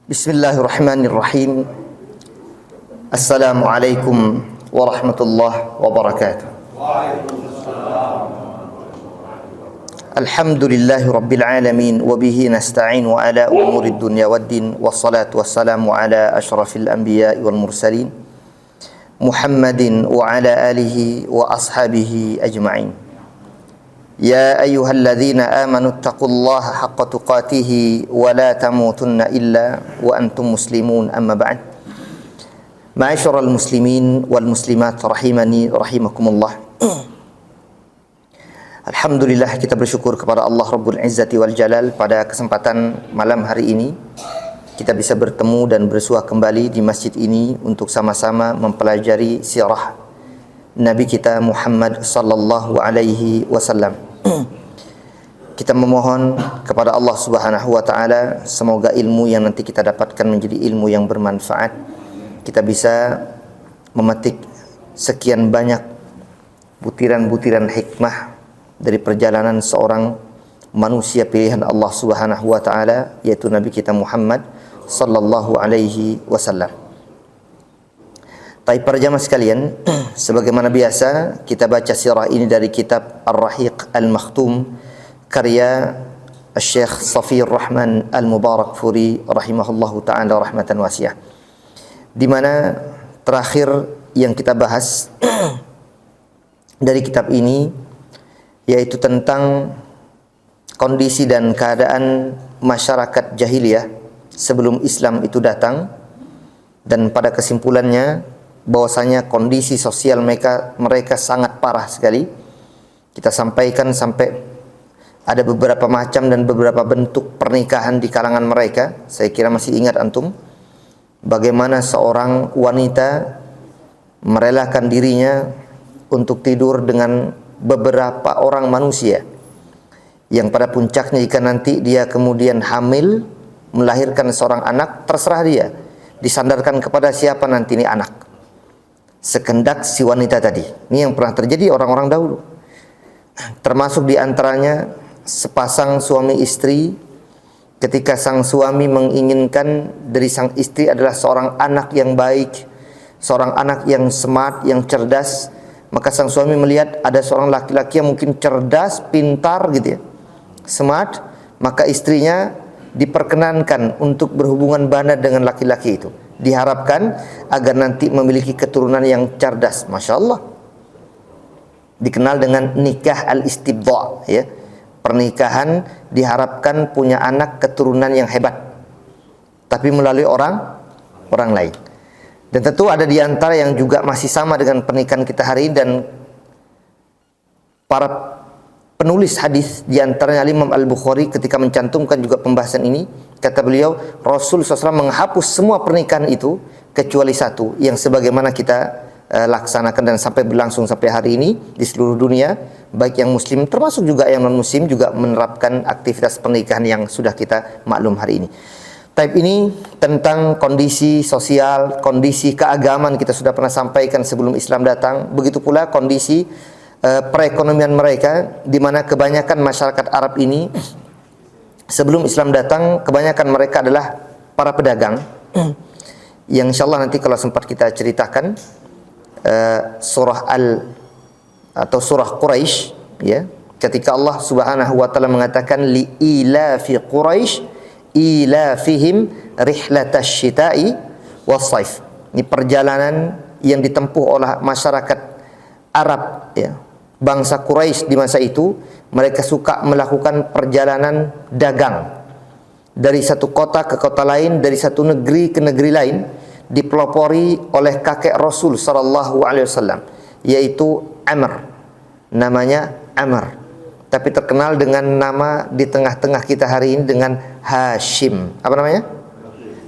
Bismillahirrahmanirrahim. Assalamualaikum warahmatullahi wabarakatuh. Alhamdulillahi rabbil alamin wa bihi nasta'in wa ala umurid dunya waddin wassalatu wassalamu ala asyrafil anbiya'i wal mursalin Muhammadin wa ala alihi wa ashabihi ajma'in. Ya ayyuhalladzina amanu taqullaha haqqa tuqatih wa la tamutunna illa wa antum muslimun, amma ba'd. Ma'asyiral muslimin wal muslimat rahimani rahimakumullah. Alhamdulillah, kita bersyukur kepada Allah Rabbul Izzati wal Jalal pada kesempatan malam hari ini kita bisa bertemu dan bersua kembali di masjid ini untuk sama-sama mempelajari sirah Nabi kita Muhammad sallallahu alaihi wasallam. Kita memohon kepada Allah Subhanahu wa taala semoga ilmu yang nanti kita dapatkan menjadi ilmu yang bermanfaat. Kita bisa memetik sekian banyak butiran-butiran hikmah dari perjalanan seorang manusia pilihan Allah Subhanahu wa taala, yaitu Nabi kita Muhammad sallallahu alaihi wasallam. Baik para jamaah sekalian, sebagaimana biasa kita baca sirah ini dari kitab Ar-Rahiq Al-Makhtum karya Syekh Safiyur Rahman Al-Mubarakfuri rahimahullahu taala rahmatan wasi'ah. Di mana terakhir yang kita bahas dari kitab ini yaitu tentang kondisi dan keadaan masyarakat jahiliyah sebelum Islam itu datang, dan pada kesimpulannya bahwasanya kondisi sosial mereka sangat parah sekali. Kita sampaikan sampai ada beberapa macam dan beberapa bentuk pernikahan di kalangan mereka. Saya kira masih ingat antum bagaimana seorang wanita merelakan dirinya untuk tidur dengan beberapa orang manusia, yang pada puncaknya jika nanti dia kemudian hamil melahirkan seorang anak, terserah dia disandarkan kepada siapa nanti ini anak, sekendak si wanita tadi. Ini yang pernah terjadi orang-orang dahulu. Termasuk diantaranya sepasang suami istri, ketika sang suami menginginkan dari sang istri adalah seorang anak yang baik, seorang anak yang smart, yang cerdas, maka sang suami melihat ada seorang laki-laki yang mungkin cerdas, pintar gitu ya, smart, maka istrinya diperkenankan untuk berhubungan badan dengan laki-laki itu. Diharapkan agar nanti memiliki keturunan yang cerdas. Masya Allah. Dikenal dengan nikah al-istibda', ya. Pernikahan diharapkan punya anak keturunan yang hebat, tapi melalui orang lain. Dan tentu ada di antara yang juga masih sama dengan pernikahan kita hari ini, dan para penulis hadis di antaranya Imam Al-Bukhari ketika mencantumkan juga pembahasan ini, kata beliau, Rasul SAW menghapus semua pernikahan itu kecuali satu yang sebagaimana kita laksanakan dan sampai berlangsung sampai hari ini di seluruh dunia, baik yang muslim termasuk juga yang non muslim juga menerapkan aktivitas pernikahan yang sudah kita maklum hari ini. Taib ini tentang kondisi sosial, kondisi keagamaan kita sudah pernah sampaikan sebelum Islam datang. Begitu pula kondisi perekonomian mereka, di mana kebanyakan masyarakat Arab ini sebelum Islam datang, kebanyakan mereka adalah para pedagang. Yang insyaallah nanti kalau sempat kita ceritakan surah atau surah Quraisy, ya, ketika Allah Subhanahu wa taala mengatakan li ila fi Quraisy ila fihim rihlatash syita'i was-saif. Ini perjalanan yang ditempuh oleh masyarakat Arab, ya. Bangsa Quraisy di masa itu, mereka suka melakukan perjalanan dagang dari satu kota ke kota lain, dari satu negeri ke negeri lain, dipelopori oleh kakek Rasul sallallahu alaihi wasallam, yaitu Amr. Namanya Amr, tapi terkenal dengan nama di tengah-tengah kita hari ini dengan Hashim. Apa namanya?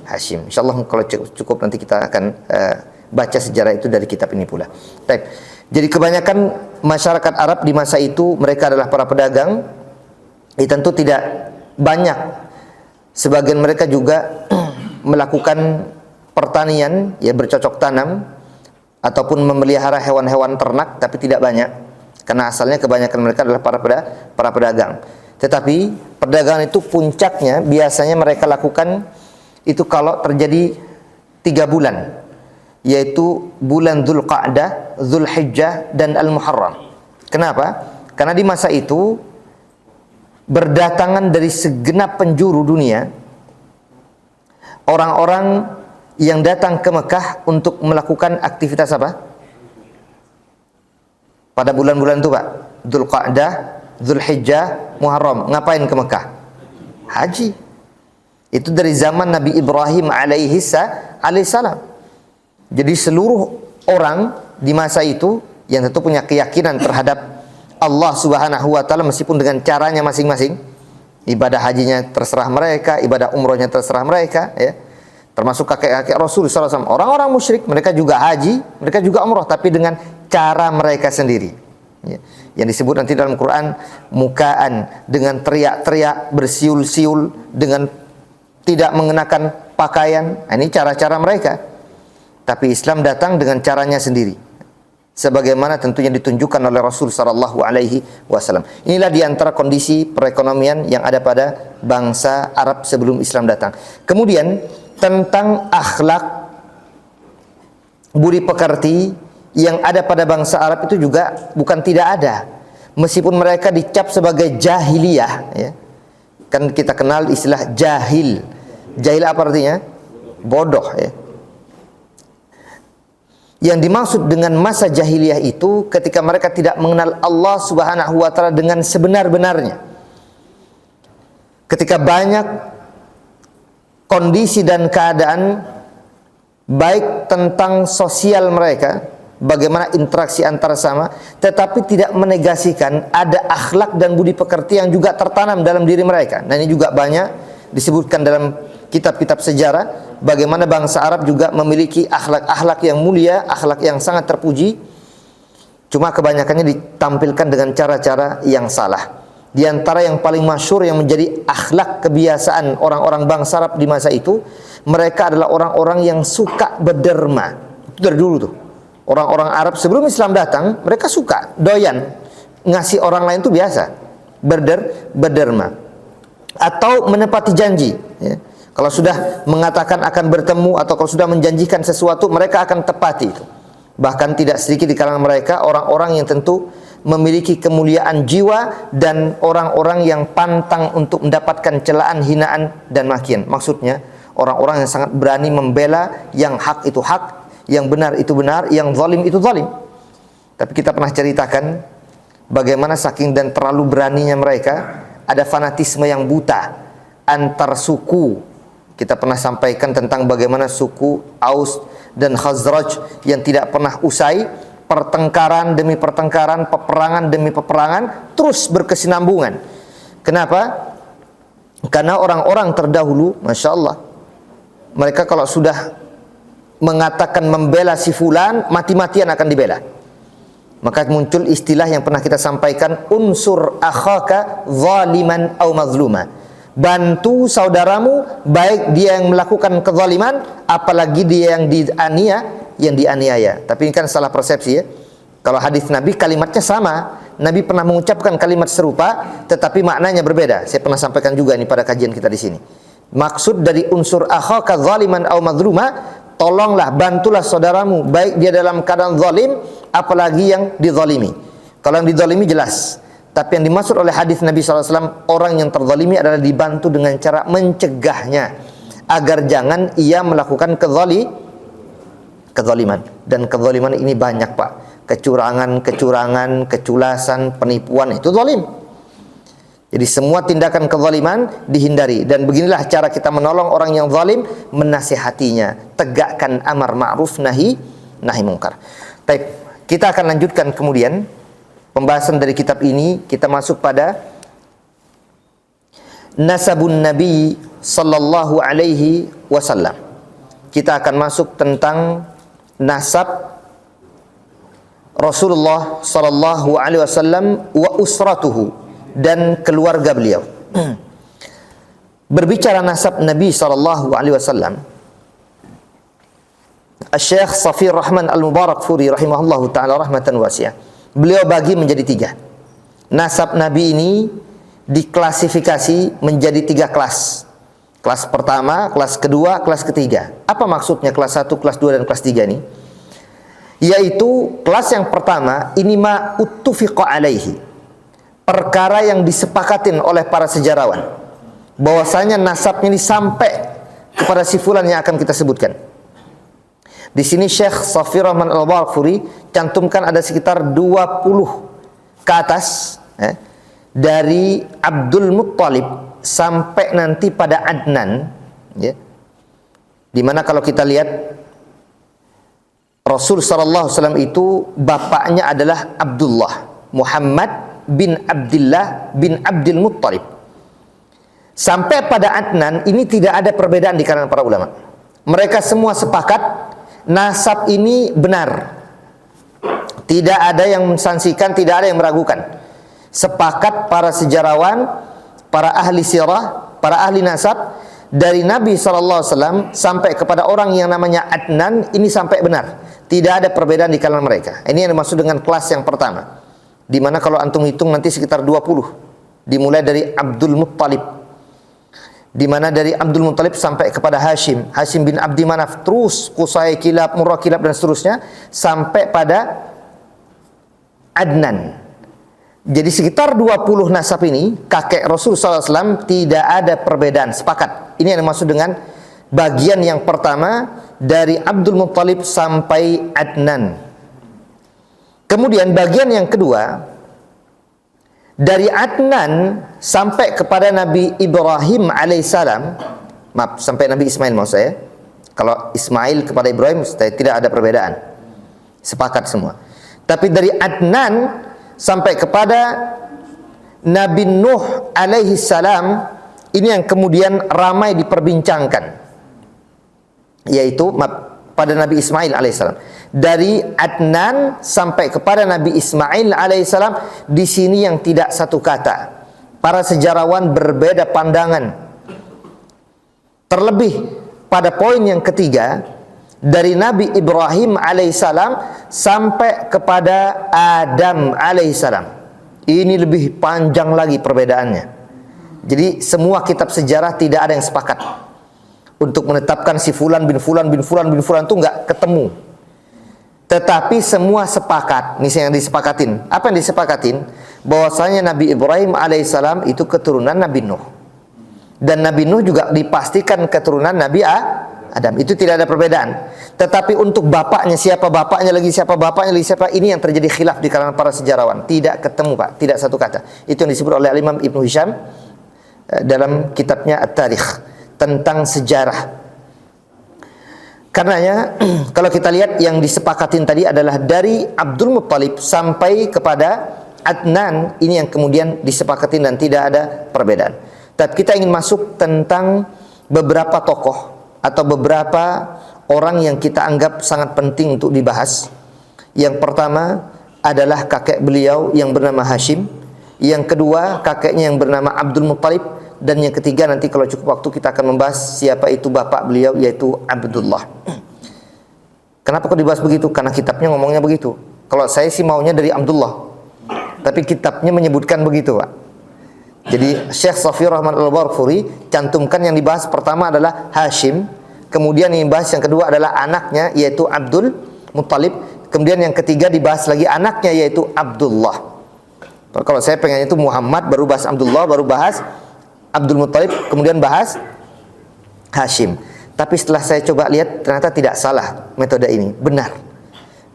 Hashim. Insyaallah kalau cukup nanti kita akan baca sejarah itu dari kitab ini pula. Baik. Jadi kebanyakan masyarakat Arab di masa itu mereka adalah para pedagang. Tentu tidak banyak. Sebagian mereka juga melakukan pertanian, ya, bercocok tanam ataupun memelihara hewan-hewan ternak, tapi tidak banyak. Karena asalnya kebanyakan mereka adalah para pedagang. Tetapi perdagangan itu puncaknya biasanya mereka lakukan itu kalau terjadi 3 bulan, yaitu bulan Dzulqa'dah, Dzulhijjah, dan Al-Muharram. Kenapa? Karena di masa itu berdatangan dari segenap penjuru dunia orang-orang yang datang ke Mekah untuk melakukan aktivitas apa? Pada bulan-bulan itu Pak, Dzulqa'dah, Dzulhijjah, Muharram, ngapain ke Mekah? Haji. Itu dari zaman Nabi Ibrahim alaihissalam. Jadi seluruh orang di masa itu yang tentu punya keyakinan terhadap Allah Subhanahu wa taala meskipun dengan caranya masing-masing. Ibadah hajinya terserah mereka, ibadah umrohnya terserah mereka, ya. Termasuk kakek-kakek Rasul sallallahu alaihi wasallam. Orang-orang musyrik, mereka juga haji, mereka juga umroh, tapi dengan cara mereka sendiri. Ya. Yang disebut nanti dalam Quran mukaan, dengan teriak-teriak, bersiul-siul, dengan tidak mengenakan pakaian. Nah, ini cara-cara mereka. Tapi Islam datang dengan caranya sendiri, sebagaimana tentunya ditunjukkan oleh Rasul sallallahu alaihi wasallam. Inilah diantara kondisi perekonomian yang ada pada bangsa Arab sebelum Islam datang. Kemudian tentang akhlak budi pekerti yang ada pada bangsa Arab itu juga bukan tidak ada, meskipun mereka dicap sebagai jahiliyah, ya. Kan kita kenal istilah jahil. Jahil apa artinya? Bodoh, ya. Yang dimaksud dengan masa jahiliyah itu ketika mereka tidak mengenal Allah Subhanahu wa taala dengan sebenar-benarnya. Ketika banyak kondisi dan keadaan baik tentang sosial mereka, bagaimana interaksi antar sama, tetapi tidak menegasikan ada akhlak dan budi pekerti yang juga tertanam dalam diri mereka. Nah, ini juga banyak disebutkan dalam kitab-kitab sejarah bagaimana bangsa Arab juga memiliki akhlak-akhlak yang mulia, akhlak yang sangat terpuji. Cuma kebanyakannya ditampilkan dengan cara-cara yang salah. Di antara yang paling masyhur yang menjadi akhlak kebiasaan orang-orang bangsa Arab di masa itu, mereka adalah orang-orang yang suka berderma. Itu dari dulu tuh. Orang-orang Arab sebelum Islam datang, mereka suka doyan ngasih orang lain itu biasa. Berderma atau menepati janji, ya. Kalau sudah mengatakan akan bertemu atau kalau sudah menjanjikan sesuatu, mereka akan tepati itu. Bahkan tidak sedikit di kalangan mereka orang-orang yang tentu memiliki kemuliaan jiwa dan orang-orang yang pantang untuk mendapatkan celaan, hinaan, dan makian. Maksudnya orang-orang yang sangat berani membela yang hak itu hak, yang benar itu benar, yang zalim itu zalim. Tapi kita pernah ceritakan bagaimana saking dan terlalu beraninya mereka, ada fanatisme yang buta antar suku. Kita pernah sampaikan tentang bagaimana suku Aus dan Khazraj yang tidak pernah usai, pertengkaran demi pertengkaran, peperangan demi peperangan, terus berkesinambungan. Kenapa? Karena orang-orang terdahulu, Masya Allah, mereka kalau sudah mengatakan membela si fulan, mati-matian akan dibela. Maka muncul istilah yang pernah kita sampaikan, unsur akhaka zaliman au mazluma. Bantu saudaramu baik dia yang melakukan kezaliman, apalagi dia yang dianiaya. Tapi ini kan salah persepsi, ya. Kalau hadis Nabi kalimatnya sama, Nabi pernah mengucapkan kalimat serupa, tetapi maknanya berbeda. Saya pernah sampaikan juga ini pada kajian kita di sini. Maksud dari unsur akhaka zaliman au mazluma, tolonglah, bantulah saudaramu baik dia dalam keadaan zalim, apalagi yang dizalimi. Kalau yang dizalimi jelas. Tapi yang dimaksud oleh hadis Nabi SAW, orang yang terzalimi adalah dibantu dengan cara mencegahnya agar jangan ia melakukan kezaliman. Dan kezaliman ini banyak, Pak. Kecurangan, keculasan, penipuan, itu zalim. Jadi semua tindakan kezaliman dihindari. Dan beginilah cara kita menolong orang yang zalim, menasihatinya, tegakkan amar ma'ruf nahi munkar. Baik, kita akan lanjutkan kemudian pembahasan dari kitab ini. Kita masuk pada nasabun Nabi sallallahu alaihi wasallam. Kita akan masuk tentang nasab Rasulullah sallallahu alaihi wasallam wa usratuhu, dan keluarga beliau. Berbicara nasab Nabi sallallahu alaihi wasallam, Syekh Safir Rahman Al-Mubarak Furi rahimahullahu taala rahmatan wasi'ah, beliau bagi menjadi 3. Nasab Nabi ini diklasifikasi menjadi 3 kelas. Kelas pertama, kelas kedua, kelas ketiga. Apa maksudnya kelas 1, kelas 2, dan kelas 3 ini? Yaitu kelas yang pertama, ini ma uttufiqa alaihi. Perkara yang disepakatin oleh para sejarawan. Bahwasanya nasabnya ini sampai kepada si fulan yang akan kita sebutkan. Di sini Syekh Shafir Rahman Al-Balkhuri cantumkan ada sekitar 20 ke atas dari Abdul Muttalib sampai nanti pada Adnan, ya. Dimana kalau kita lihat Rasul sallallahu alaihi wasallam itu bapaknya adalah Abdullah Muhammad bin Abdullah bin Abdul Muttalib. Sampai pada Adnan ini tidak ada perbedaan di kalangan para ulama. Mereka semua sepakat nasab ini benar. Tidak ada yang mensanksikan, tidak ada yang meragukan. Sepakat para sejarawan, para ahli sirah, para ahli nasab dari Nabi SAW sampai kepada orang yang namanya Adnan ini sampai benar. Tidak ada perbedaan di kalangan mereka. Ini yang dimaksud dengan kelas yang pertama. Dimana kalau antum hitung nanti sekitar 20. Dimulai dari Abdul Muttalib. Dimana dari Abdul Muttalib sampai kepada Hashim. Hashim bin Abdi Manaf. Terus Qusay, Kilab, Murrah, Kilab dan seterusnya. Sampai pada Adnan. Jadi sekitar 20 nasab ini kakek Rasul SAW tidak ada perbedaan, sepakat. Ini yang dimaksud dengan bagian yang pertama dari Abdul Muttalib sampai Adnan. Kemudian bagian yang kedua dari Adnan sampai kepada Nabi Ibrahim alaihissalam. Maaf, sampai Nabi Ismail maksud saya. Kalau Ismail kepada Ibrahim tidak ada perbedaan, sepakat semua. Tapi dari Adnan sampai kepada Nabi Nuh alaihi salam, ini yang kemudian ramai diperbincangkan, yaitu pada Nabi Ismail alaihi salam. Dari Adnan sampai kepada Nabi Ismail alaihi salam, di sini yang tidak satu kata. Para sejarawan berbeda pandangan. Terlebih pada poin yang ketiga, dari Nabi Ibrahim alaihissalam sampai kepada Adam alaihissalam. Ini lebih panjang lagi perbedaannya. Jadi semua kitab sejarah tidak ada yang sepakat untuk menetapkan si fulan bin fulan bin fulan bin fulan itu nggak ketemu. Tetapi semua sepakat. Ini yang disepakatin. Apa yang disepakatin? Bahwasanya Nabi Ibrahim alaihissalam itu keturunan Nabi Nuh. Dan Nabi Nuh juga dipastikan keturunan Nabi Adam. Itu tidak ada perbedaan. Tetapi untuk bapaknya siapa, bapaknya lagi siapa, bapaknya lagi siapa, ini yang terjadi khilaf di kalangan para sejarawan. Tidak ketemu, Pak, tidak satu kata. Itu yang disebut oleh Imam Ibnu Hisham dalam kitabnya At-Tarikh tentang sejarah. Karenanya kalau kita lihat yang disepakatin tadi adalah dari Abdul Muttalib sampai kepada Adnan, ini yang kemudian disepakatin dan tidak ada perbedaan. Dan kita ingin masuk tentang beberapa tokoh atau beberapa orang yang kita anggap sangat penting untuk dibahas. Yang pertama adalah kakek beliau yang bernama Hashim. Yang kedua kakeknya yang bernama Abdul Muttalib. Dan yang ketiga nanti kalau cukup waktu kita akan membahas siapa itu bapak beliau, yaitu Abdullah. Kenapa kok dibahas begitu? Karena kitabnya ngomongnya begitu. Kalau saya sih maunya dari Abdullah, tapi kitabnya menyebutkan begitu, Pak. Jadi Syekh Shafir Rahman Al-Balkhuri cantumkan yang dibahas pertama adalah Hashim, kemudian yang dibahas yang kedua adalah anaknya yaitu Abdul Muttalib, kemudian yang ketiga dibahas lagi anaknya yaitu Abdullah. Kalau saya pengen itu Muhammad, baru bahas Abdullah, baru bahas Abdul Muttalib, kemudian bahas Hashim. Tapi setelah saya coba lihat ternyata tidak salah metode ini, benar.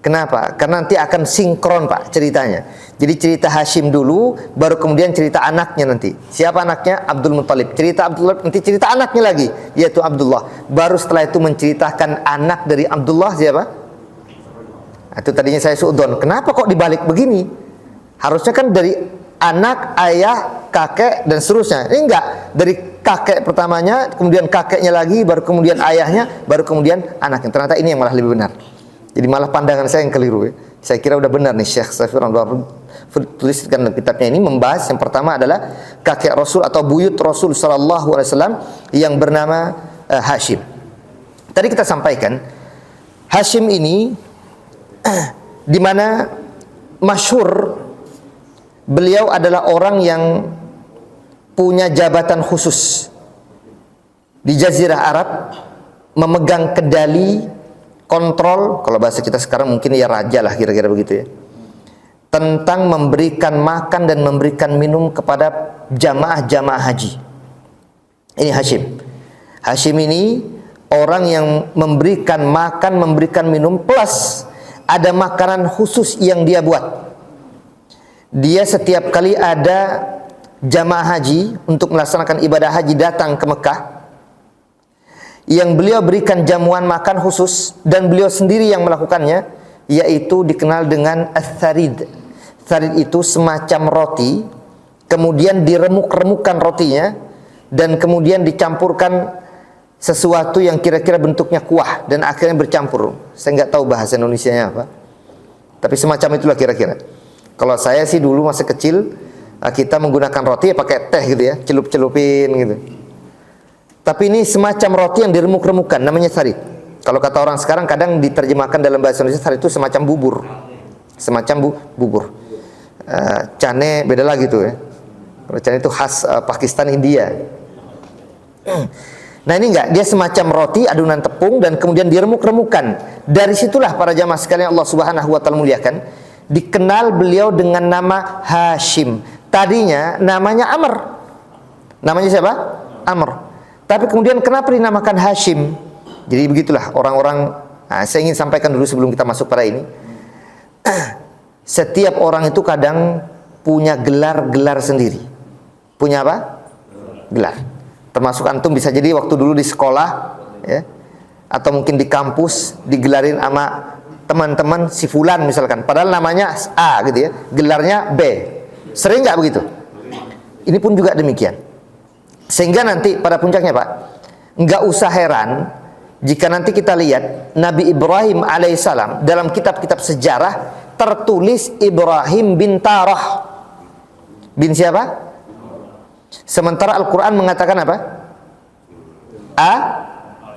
Kenapa? Karena nanti akan sinkron, Pak, ceritanya. Jadi cerita Hashim dulu, baru kemudian cerita anaknya nanti. Siapa anaknya? Abdul Muttalib. Cerita Abdul Muttalib, nanti cerita anaknya lagi, yaitu Abdullah. Baru setelah itu menceritakan anak dari Abdullah siapa? Itu tadinya saya suudon. Kenapa kok dibalik begini? Harusnya kan dari anak, ayah, kakek, dan seterusnya. Ini enggak. Dari kakek pertamanya, kemudian kakeknya lagi, baru kemudian ayahnya, baru kemudian anaknya. Ternyata ini yang malah lebih benar. Jadi malah pandangan saya yang keliru, ya. Saya kira udah benar nih Syekh Shafir tuliskan dalam kitabnya ini membahas yang pertama adalah kakek Rasul atau buyut Rasul sallallahu alaihi wasallam yang bernama Hashim. Tadi kita sampaikan Hashim ini di mana masyhur beliau adalah orang yang punya jabatan khusus di Jazirah Arab, memegang kendali, kontrol, kalau bahasa kita sekarang mungkin ya raja lah kira-kira begitu ya, tentang memberikan makan dan memberikan minum kepada jamaah-jamaah haji. Ini Hashim. Hashim ini orang yang memberikan makan, memberikan minum, plus ada makanan khusus yang dia buat. Dia setiap kali ada jamaah haji untuk melaksanakan ibadah haji datang ke Mekah, yang beliau berikan jamuan makan khusus dan beliau sendiri yang melakukannya, yaitu dikenal dengan as-sarid. Sarid itu semacam roti, kemudian diremuk-remukkan rotinya, dan kemudian dicampurkan sesuatu yang kira-kira bentuknya kuah dan akhirnya bercampur. Saya nggak tahu bahasa Indonesianya apa, tapi semacam itulah kira-kira. Kalau saya sih dulu masa kecil, kita menggunakan roti ya pakai teh gitu ya, celup-celupin gitu. Tapi ini semacam roti yang diremuk-remukkan, namanya sarid. Kalau kata orang sekarang kadang diterjemahkan dalam bahasa Indonesia, sarid itu semacam bubur, semacam bubur. Cane beda lagi tuh ya. Kalau cane itu khas Pakistan, India. Nah ini enggak, dia semacam roti adonan tepung dan kemudian diremuk-remukkan. Dari situlah para jamaah sekalian Allah Subhanahu wa taala muliakan, dikenal beliau dengan nama Hashim. Tadinya namanya Amr. Namanya siapa? Amr. Tapi kemudian kenapa dinamakan Hashim? Jadi begitulah orang-orang. Saya ingin sampaikan dulu sebelum kita masuk pada ini. Setiap orang itu kadang punya gelar-gelar sendiri. Punya apa? Gelar. Termasuk antum bisa jadi waktu dulu di sekolah ya, atau mungkin di kampus digelarin sama teman-teman si fulan misalkan, padahal namanya A gitu ya, gelarnya B. Sering nggak begitu? Ini pun juga demikian. Sehingga nanti pada puncaknya Pak, nggak usah heran jika nanti kita lihat Nabi Ibrahim alaihissalam dalam kitab-kitab sejarah tertulis Ibrahim bin Tarah. Bin siapa? Sementara Al-Quran mengatakan apa?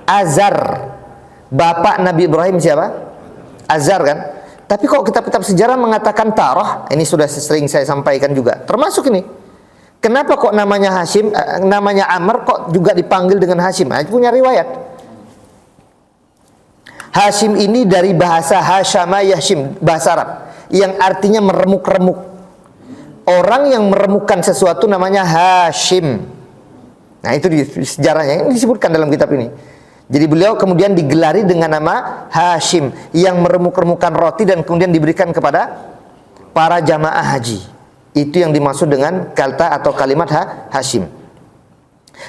Azar. Bapak Nabi Ibrahim siapa? Azar kan? Tapi kok kitab-kitab sejarah mengatakan Tarah? Ini sudah sering saya sampaikan juga. Termasuk ini. Kenapa kok namanya Hashim, namanya Amr kok juga dipanggil dengan Hashim? Nah, punya riwayat. Hashim ini dari bahasa Hashama Yashim, bahasa Arab, yang artinya meremuk-remuk. Orang yang meremukkan sesuatu namanya Hashim. Nah itu di sejarahnya, ini disebutkan dalam kitab ini. Jadi beliau kemudian digelari dengan nama Hashim, yang meremuk-remukkan roti dan kemudian diberikan kepada para jamaah haji. Itu yang dimaksud dengan kata atau kalimat Hashim.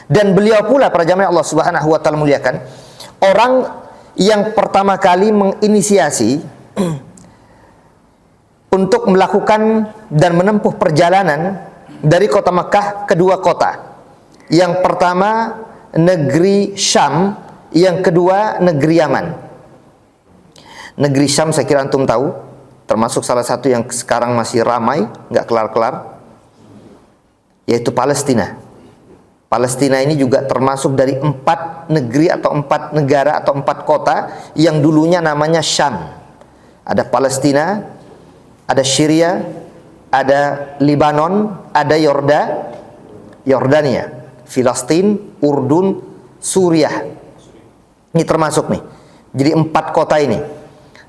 Dan beliau pula para jamaah Allah Subhanahu wa taala muliakan, orang yang pertama kali menginisiasi untuk melakukan dan menempuh perjalanan dari kota Makkah ke dua kota. Yang pertama negeri Syam, yang kedua negeri Yaman. Negeri Syam saya kira antum tahu, termasuk salah satu yang sekarang masih ramai, nggak kelar-kelar, yaitu Palestina. Palestina ini juga termasuk dari 4 negeri atau 4 negara atau 4 kota yang dulunya namanya Syam. Ada Palestina, ada Syria, ada Libanon, ada Yordania, Filistin, Urdun, Suriah. Ini termasuk nih. Jadi 4 kota ini.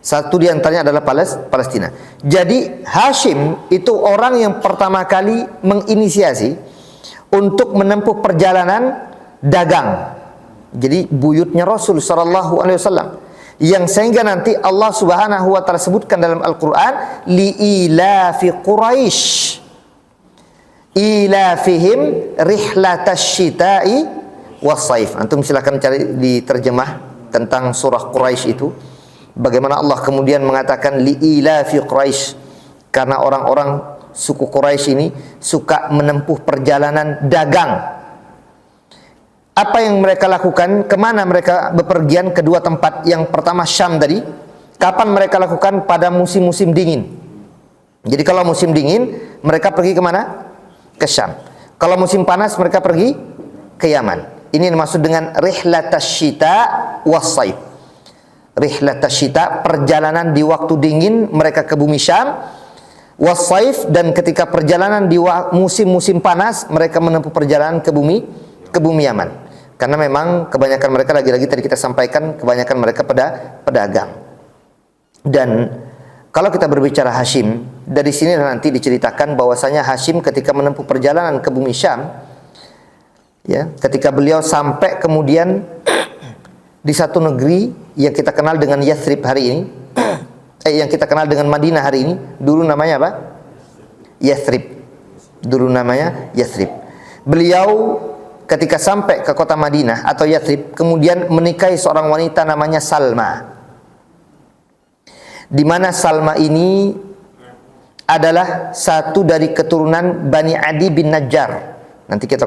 Satu di antaranya adalah Palestina. Jadi Hashim itu orang yang pertama kali menginisiasi untuk menempuh perjalanan dagang. Jadi buyutnya Rasul sallallahu alaihi wasallam, yang sehingga nanti Allah Subhanahu wa taala sebutkan dalam Al-Qur'an liilafi Quraisy ilafihim rihlatash syita'i was-saif. Antum silakan cari di terjemah tentang surah Quraisy itu, bagaimana Allah kemudian mengatakan liilafi Quraisy, karena orang-orang suku Quraisy ini suka menempuh perjalanan dagang. Apa yang mereka lakukan? Kemana mereka bepergian? Kedua tempat. Yang pertama Syam tadi. Kapan mereka lakukan? Pada musim-musim dingin. Jadi kalau musim dingin mereka pergi kemana? Ke Syam. Kalau musim panas mereka pergi ke Yaman. Ini dimaksud dengan rihlatash syita was-saif. Rihlatash syita, perjalanan di waktu dingin mereka ke bumi Syam. Was-saif, dan ketika perjalanan di musim-musim panas mereka menempuh perjalanan ke bumi Yaman. Karena memang kebanyakan mereka, lagi-lagi tadi kita sampaikan, kebanyakan mereka pedagang. Dan kalau kita berbicara Hashim, dari sini nanti diceritakan bahwasanya Hashim ketika menempuh perjalanan ke bumi Syam, ya, ketika beliau sampai kemudian di satu negeri yang kita kenal dengan Yathrib hari ini, yang kita kenal dengan Madinah hari ini, dulu namanya apa? Yathrib. Dulu namanya Yathrib. Beliau ketika sampai ke kota Madinah atau Yathrib, kemudian menikahi seorang wanita namanya Salma. Di mana Salma ini adalah satu dari keturunan Bani Adi bin Najjar. Nanti kita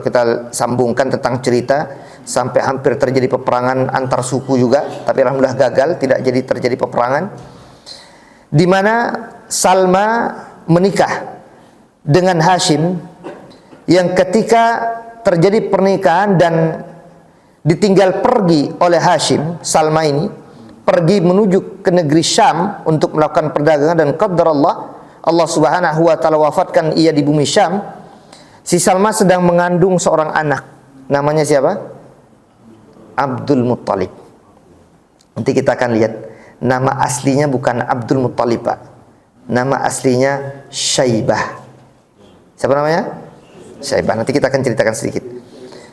sambungkan tentang cerita sampai hampir terjadi peperangan antar suku juga, tapi alhamdulillah gagal, tidak jadi terjadi peperangan. Di mana Salma menikah dengan Hashim, yang ketika terjadi pernikahan dan ditinggal pergi oleh Hashim, Salma ini pergi menuju ke negeri Syam untuk melakukan perdagangan, dan qadarullah Allah Subhanahu wa taala wafatkan ia di bumi Syam. Si Salma sedang mengandung seorang anak. Namanya siapa? Abdul Muttalib. Nanti kita akan lihat nama aslinya bukan Abdul Muttalib, Pak. Nama aslinya Syaibah. Siapa namanya? Syaibah. Nanti kita akan ceritakan sedikit.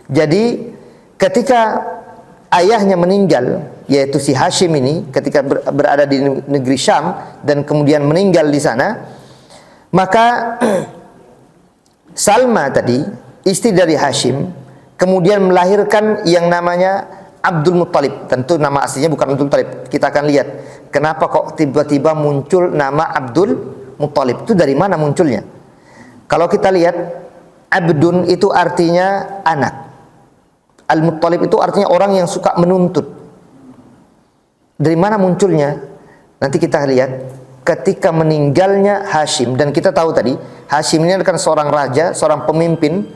Jadi ketika ayahnya meninggal, yaitu si Hashim ini, ketika berada di negeri Syam dan kemudian meninggal di sana, maka Salma tadi, istri dari Hashim, kemudian melahirkan yang namanya Abdul Muttalib. Tentu nama aslinya bukan Abdul Muttalib. Kita akan lihat kenapa kok tiba-tiba muncul nama Abdul Muttalib. Itu dari mana munculnya? Kalau kita lihat, Abdun itu artinya anak. Al-Muttalib itu artinya orang yang suka menuntut. Dari mana munculnya? Nanti kita lihat ketika meninggalnya Hashim. Dan kita tahu tadi, Hashim ini adalah seorang raja, seorang pemimpin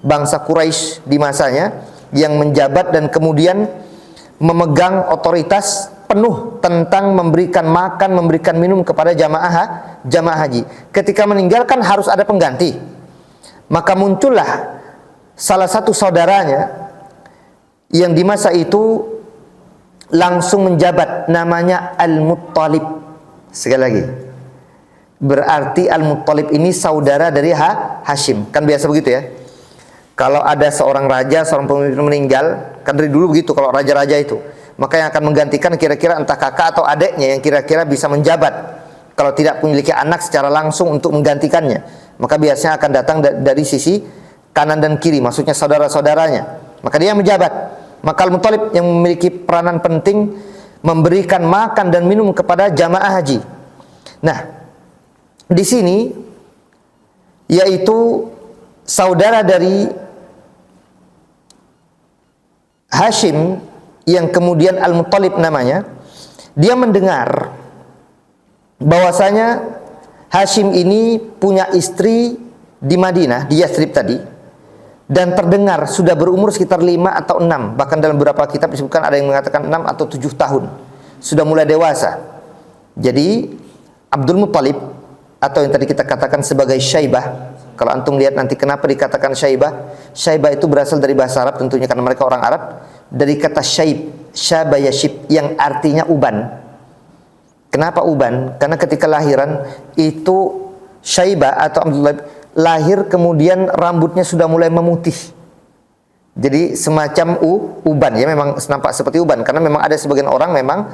bangsa Quraisy di masanya, yang menjabat dan kemudian memegang otoritas penuh tentang memberikan makan, memberikan minum kepada jamaah haji. Ketika meninggalkan harus ada pengganti. Maka muncullah salah satu saudaranya yang di masa itu langsung menjabat, namanya Al-Muttalib. Sekali lagi, berarti Al-Muttalib ini saudara dari Hashim. Kan biasa begitu ya. Kalau ada seorang raja, seorang pemimpin meninggal, kan dari dulu begitu kalau raja-raja itu. Maka yang akan menggantikan kira-kira entah kakak atau adiknya yang kira-kira bisa menjabat. Kalau tidak memiliki anak secara langsung untuk menggantikannya, maka biasanya akan datang dari sisi kanan dan kiri, maksudnya saudara-saudaranya. Maka dia yang menjabat. Maka Al-Muttalib yang memiliki peranan penting memberikan makan dan minum kepada jamaah haji. Nah, di sini yaitu saudara dari Hashim yang kemudian Al-Muttalib namanya, dia mendengar bahwasanya Hashim ini punya istri di Madinah, di Yathrib tadi, dan terdengar sudah berumur sekitar 5 atau 6, bahkan dalam beberapa kitab disebutkan ada yang mengatakan 6 atau 7 tahun, sudah mulai dewasa. Jadi Abdul Muttalib atau yang tadi kita katakan sebagai Syaibah, kalau antum lihat nanti kenapa dikatakan Syaibah. Syaibah itu berasal dari bahasa Arab, tentunya karena mereka orang Arab, dari kata syaib, syaba yashib, yang artinya uban. Kenapa uban? Karena ketika lahiran itu Syaibah atau Abdul lahir kemudian rambutnya sudah mulai memutih. Jadi semacam uban, ya memang nampak seperti uban, karena memang ada sebagian orang memang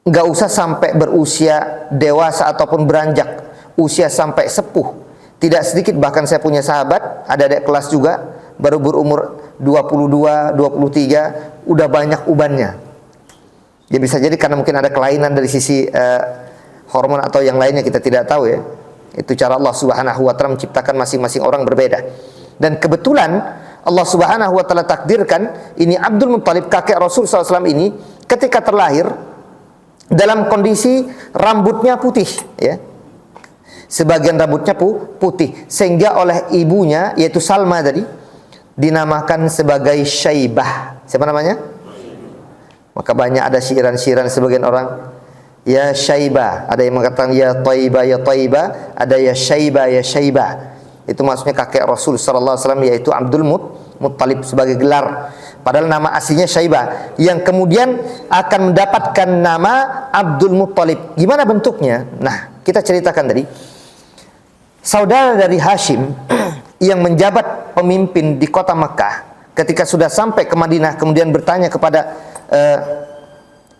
nggak usah sampai berusia dewasa ataupun beranjak usia sampai sepuh. Tidak sedikit, bahkan saya punya sahabat, ada adik kelas juga, baru berumur 22, 23, udah banyak ubannya. Ya bisa jadi karena mungkin ada kelainan dari sisi hormon atau yang lainnya, kita tidak tahu ya. Itu cara Allah Subhanahu wa taala menciptakan masing-masing orang berbeda. Dan kebetulan Allah Subhanahu wa taala takdirkan ini Abdul Muttalib, kakek Rasul SAW ini, ketika terlahir dalam kondisi rambutnya putih, ya. Sebagian rambutnya putih, sehingga oleh ibunya yaitu Salma tadi dinamakan sebagai Syaibah. Siapa namanya? Maka banyak ada syiran-syiran sebagian orang, ya Syaibah, ada yang mengatakan ya Thaibah ya Thaibah, ada ya Syaibah ya Syaibah. Itu maksudnya kakek Rasul sallallahu alaihi wasallam yaitu Abdul Muttalib sebagai gelar. Padahal nama aslinya Syaibah, yang kemudian akan mendapatkan nama Abdul Muttalib. Gimana bentuknya? Nah, kita ceritakan tadi. Saudara dari Hashim yang menjabat pemimpin di kota Mekah, ketika sudah sampai ke Madinah, kemudian bertanya kepada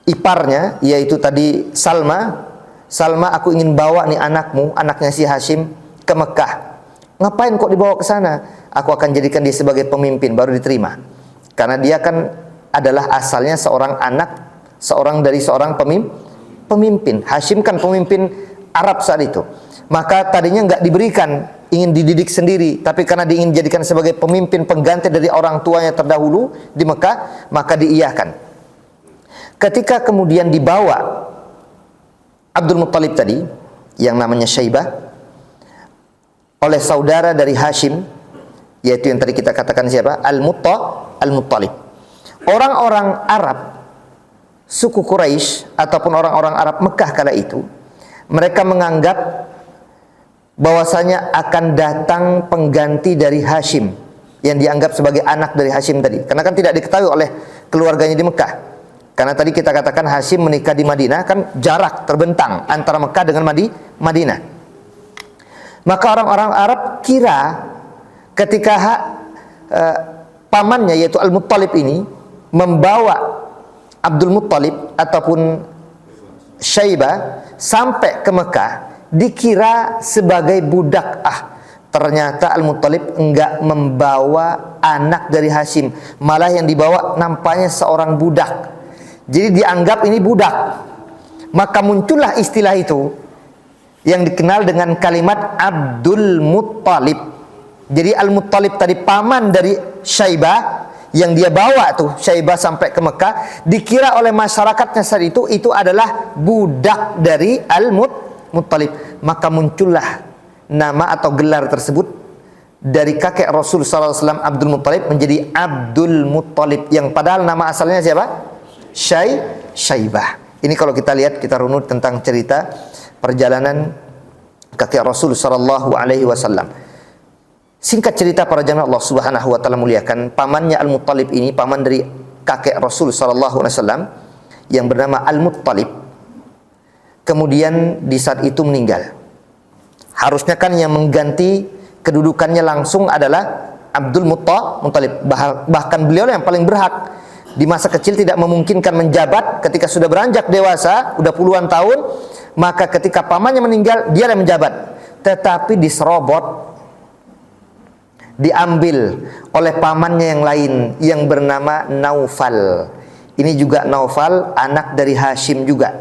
iparnya, yaitu tadi Salma, Salma, aku ingin bawa nih anakmu, anaknya si Hashim, ke Mekah. Ngapain kok dibawa ke sana? Aku akan jadikan dia sebagai pemimpin, baru diterima. Karena dia kan adalah asalnya seorang anak, dari seorang pemimpin. Hashim kan pemimpin Arab saat itu. Maka tadinya nggak diberikan, ingin dididik sendiri, tapi karena dia ingin dijadikan sebagai pemimpin pengganti dari orang tuanya terdahulu di Mekah, maka diiyakan. Ketika kemudian dibawa Abdul Muttalib tadi, yang namanya Syaibah, oleh saudara dari Hashim, yaitu yang tadi kita katakan siapa? Al-Muttalib. Orang-orang Arab, suku Quraisy ataupun orang-orang Arab Mekah kala itu, mereka menganggap bahwasanya akan datang pengganti dari Hashim, yang dianggap sebagai anak dari Hashim tadi. Karena kan tidak diketahui oleh keluarganya di Mekah. Karena tadi kita katakan Hashim menikah di Madinah, kan jarak terbentang antara Mekah dengan Madinah. Maka orang-orang Arab kira ketika pamannya yaitu Al-Muttalib ini membawa Abdul Muttalib ataupun Syaibah sampai ke Mekah, dikira sebagai budak. Ternyata Al-Muttalib enggak membawa anak dari Hashim, malah yang dibawa nampaknya seorang budak. Jadi dianggap ini budak. Maka muncullah istilah itu yang dikenal dengan kalimat Abdul Muttalib. Jadi Al-Muttalib tadi paman dari Syaibah, yang dia bawa tuh Syaibah sampai ke Mekah, dikira oleh masyarakatnya saat itu adalah budak dari Al-Muttalib. Maka muncullah nama atau gelar tersebut dari kakek Rasul SAW Abdul Muttalib menjadi Abdul Muttalib, yang padahal nama asalnya siapa? Syaibah. Ini kalau kita lihat, kita runut tentang cerita perjalanan kakek Rasul sallallahu alaihi wasallam. Singkat cerita, para jamaah Allah Subhanahu wa taala muliakan, pamannya Al-Muttalib ini, paman dari kakek Rasul sallallahu alaihi wasallam yang bernama Al-Muttalib, kemudian di saat itu meninggal. Harusnya kan yang mengganti kedudukannya langsung adalah Abdul Muttalib. Bahkan beliau yang paling berhak. Di masa kecil tidak memungkinkan menjabat, ketika sudah beranjak dewasa, udah puluhan tahun, maka ketika pamannya meninggal, dia yang menjabat. Tetapi diserobot, diambil oleh pamannya yang lain yang bernama Naufal. Ini juga Naufal, anak dari Hashim juga,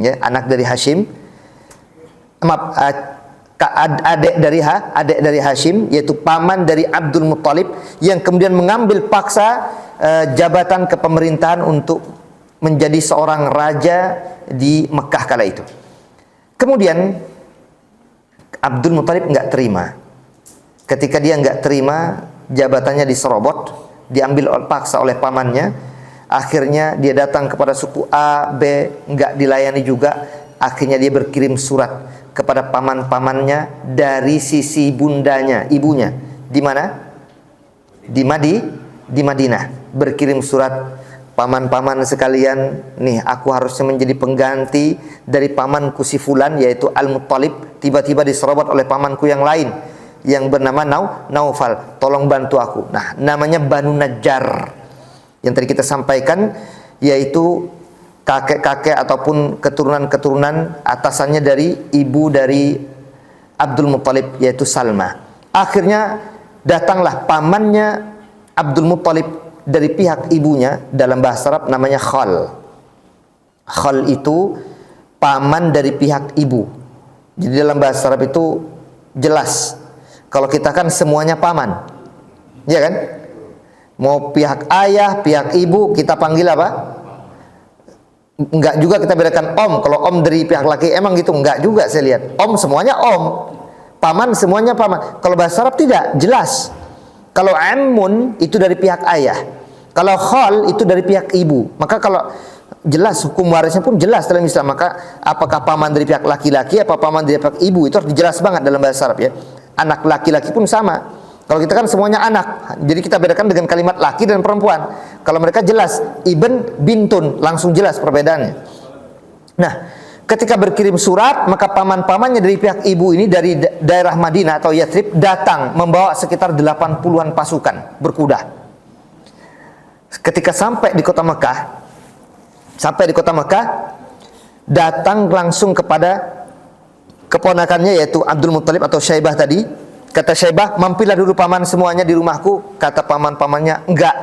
ya, anak dari Hashim. Adik dari Hashim, yaitu paman dari Abdul Muttalib, yang kemudian mengambil paksa jabatan kepemerintahan untuk menjadi seorang raja di Mekah kala itu. Kemudian Abdul Muttalib nggak terima. Ketika dia nggak terima, jabatannya diserobot, diambil paksa oleh pamannya. Akhirnya dia datang kepada suku A, B, nggak dilayani juga. Akhirnya dia berkirim surat kepada paman-pamannya dari sisi bundanya, ibunya. Di mana? Di Madinah. Berkirim surat, paman-paman sekalian, nih aku harusnya menjadi pengganti dari pamanku si fulan, yaitu Al-Muttalib, tiba-tiba diserobot oleh pamanku yang lain yang bernama Naufal, tolong bantu aku. Nah, namanya Banu Najjar. Yang tadi kita sampaikan, yaitu kakek-kakek ataupun keturunan-keturunan atasannya dari ibu dari Abdul Muttalib, yaitu Salma. Akhirnya datanglah pamannya Abdul Muttalib dari pihak ibunya, dalam bahasa Arab namanya Khal. Khal itu paman dari pihak ibu. Jadi dalam bahasa Arab itu jelas. Kalau kita kan semuanya paman, ya kan? Mau pihak ayah, pihak ibu, kita panggil apa? Enggak juga kita bedakan om. Kalau om dari pihak laki emang gitu? Enggak juga saya lihat. Om semuanya om. Paman semuanya paman. Kalau bahasa Arab tidak, jelas. Kalau ammun itu dari pihak ayah. Kalau khal itu dari pihak ibu. Maka kalau jelas hukum warisnya pun jelas dalam Islam. Maka apakah paman dari pihak laki-laki, apa paman dari pihak ibu, itu harus jelas banget dalam bahasa Arab, ya. Anak laki-laki pun sama. Kalau kita kan semuanya anak, jadi kita bedakan dengan kalimat laki dan perempuan. Kalau mereka jelas ibn, bintun, langsung jelas perbedaannya. Nah, ketika berkirim surat, maka paman-pamannya dari pihak ibu ini dari daerah Madinah atau Yathrib datang membawa sekitar 80-an pasukan berkuda. Ketika sampai di kota Mekah, datang langsung kepada keponakannya yaitu Abdul Muttalib atau Syaibah tadi. Kata Syaibah, mampirlah dulu paman semuanya di rumahku. Kata paman-pamannya, enggak,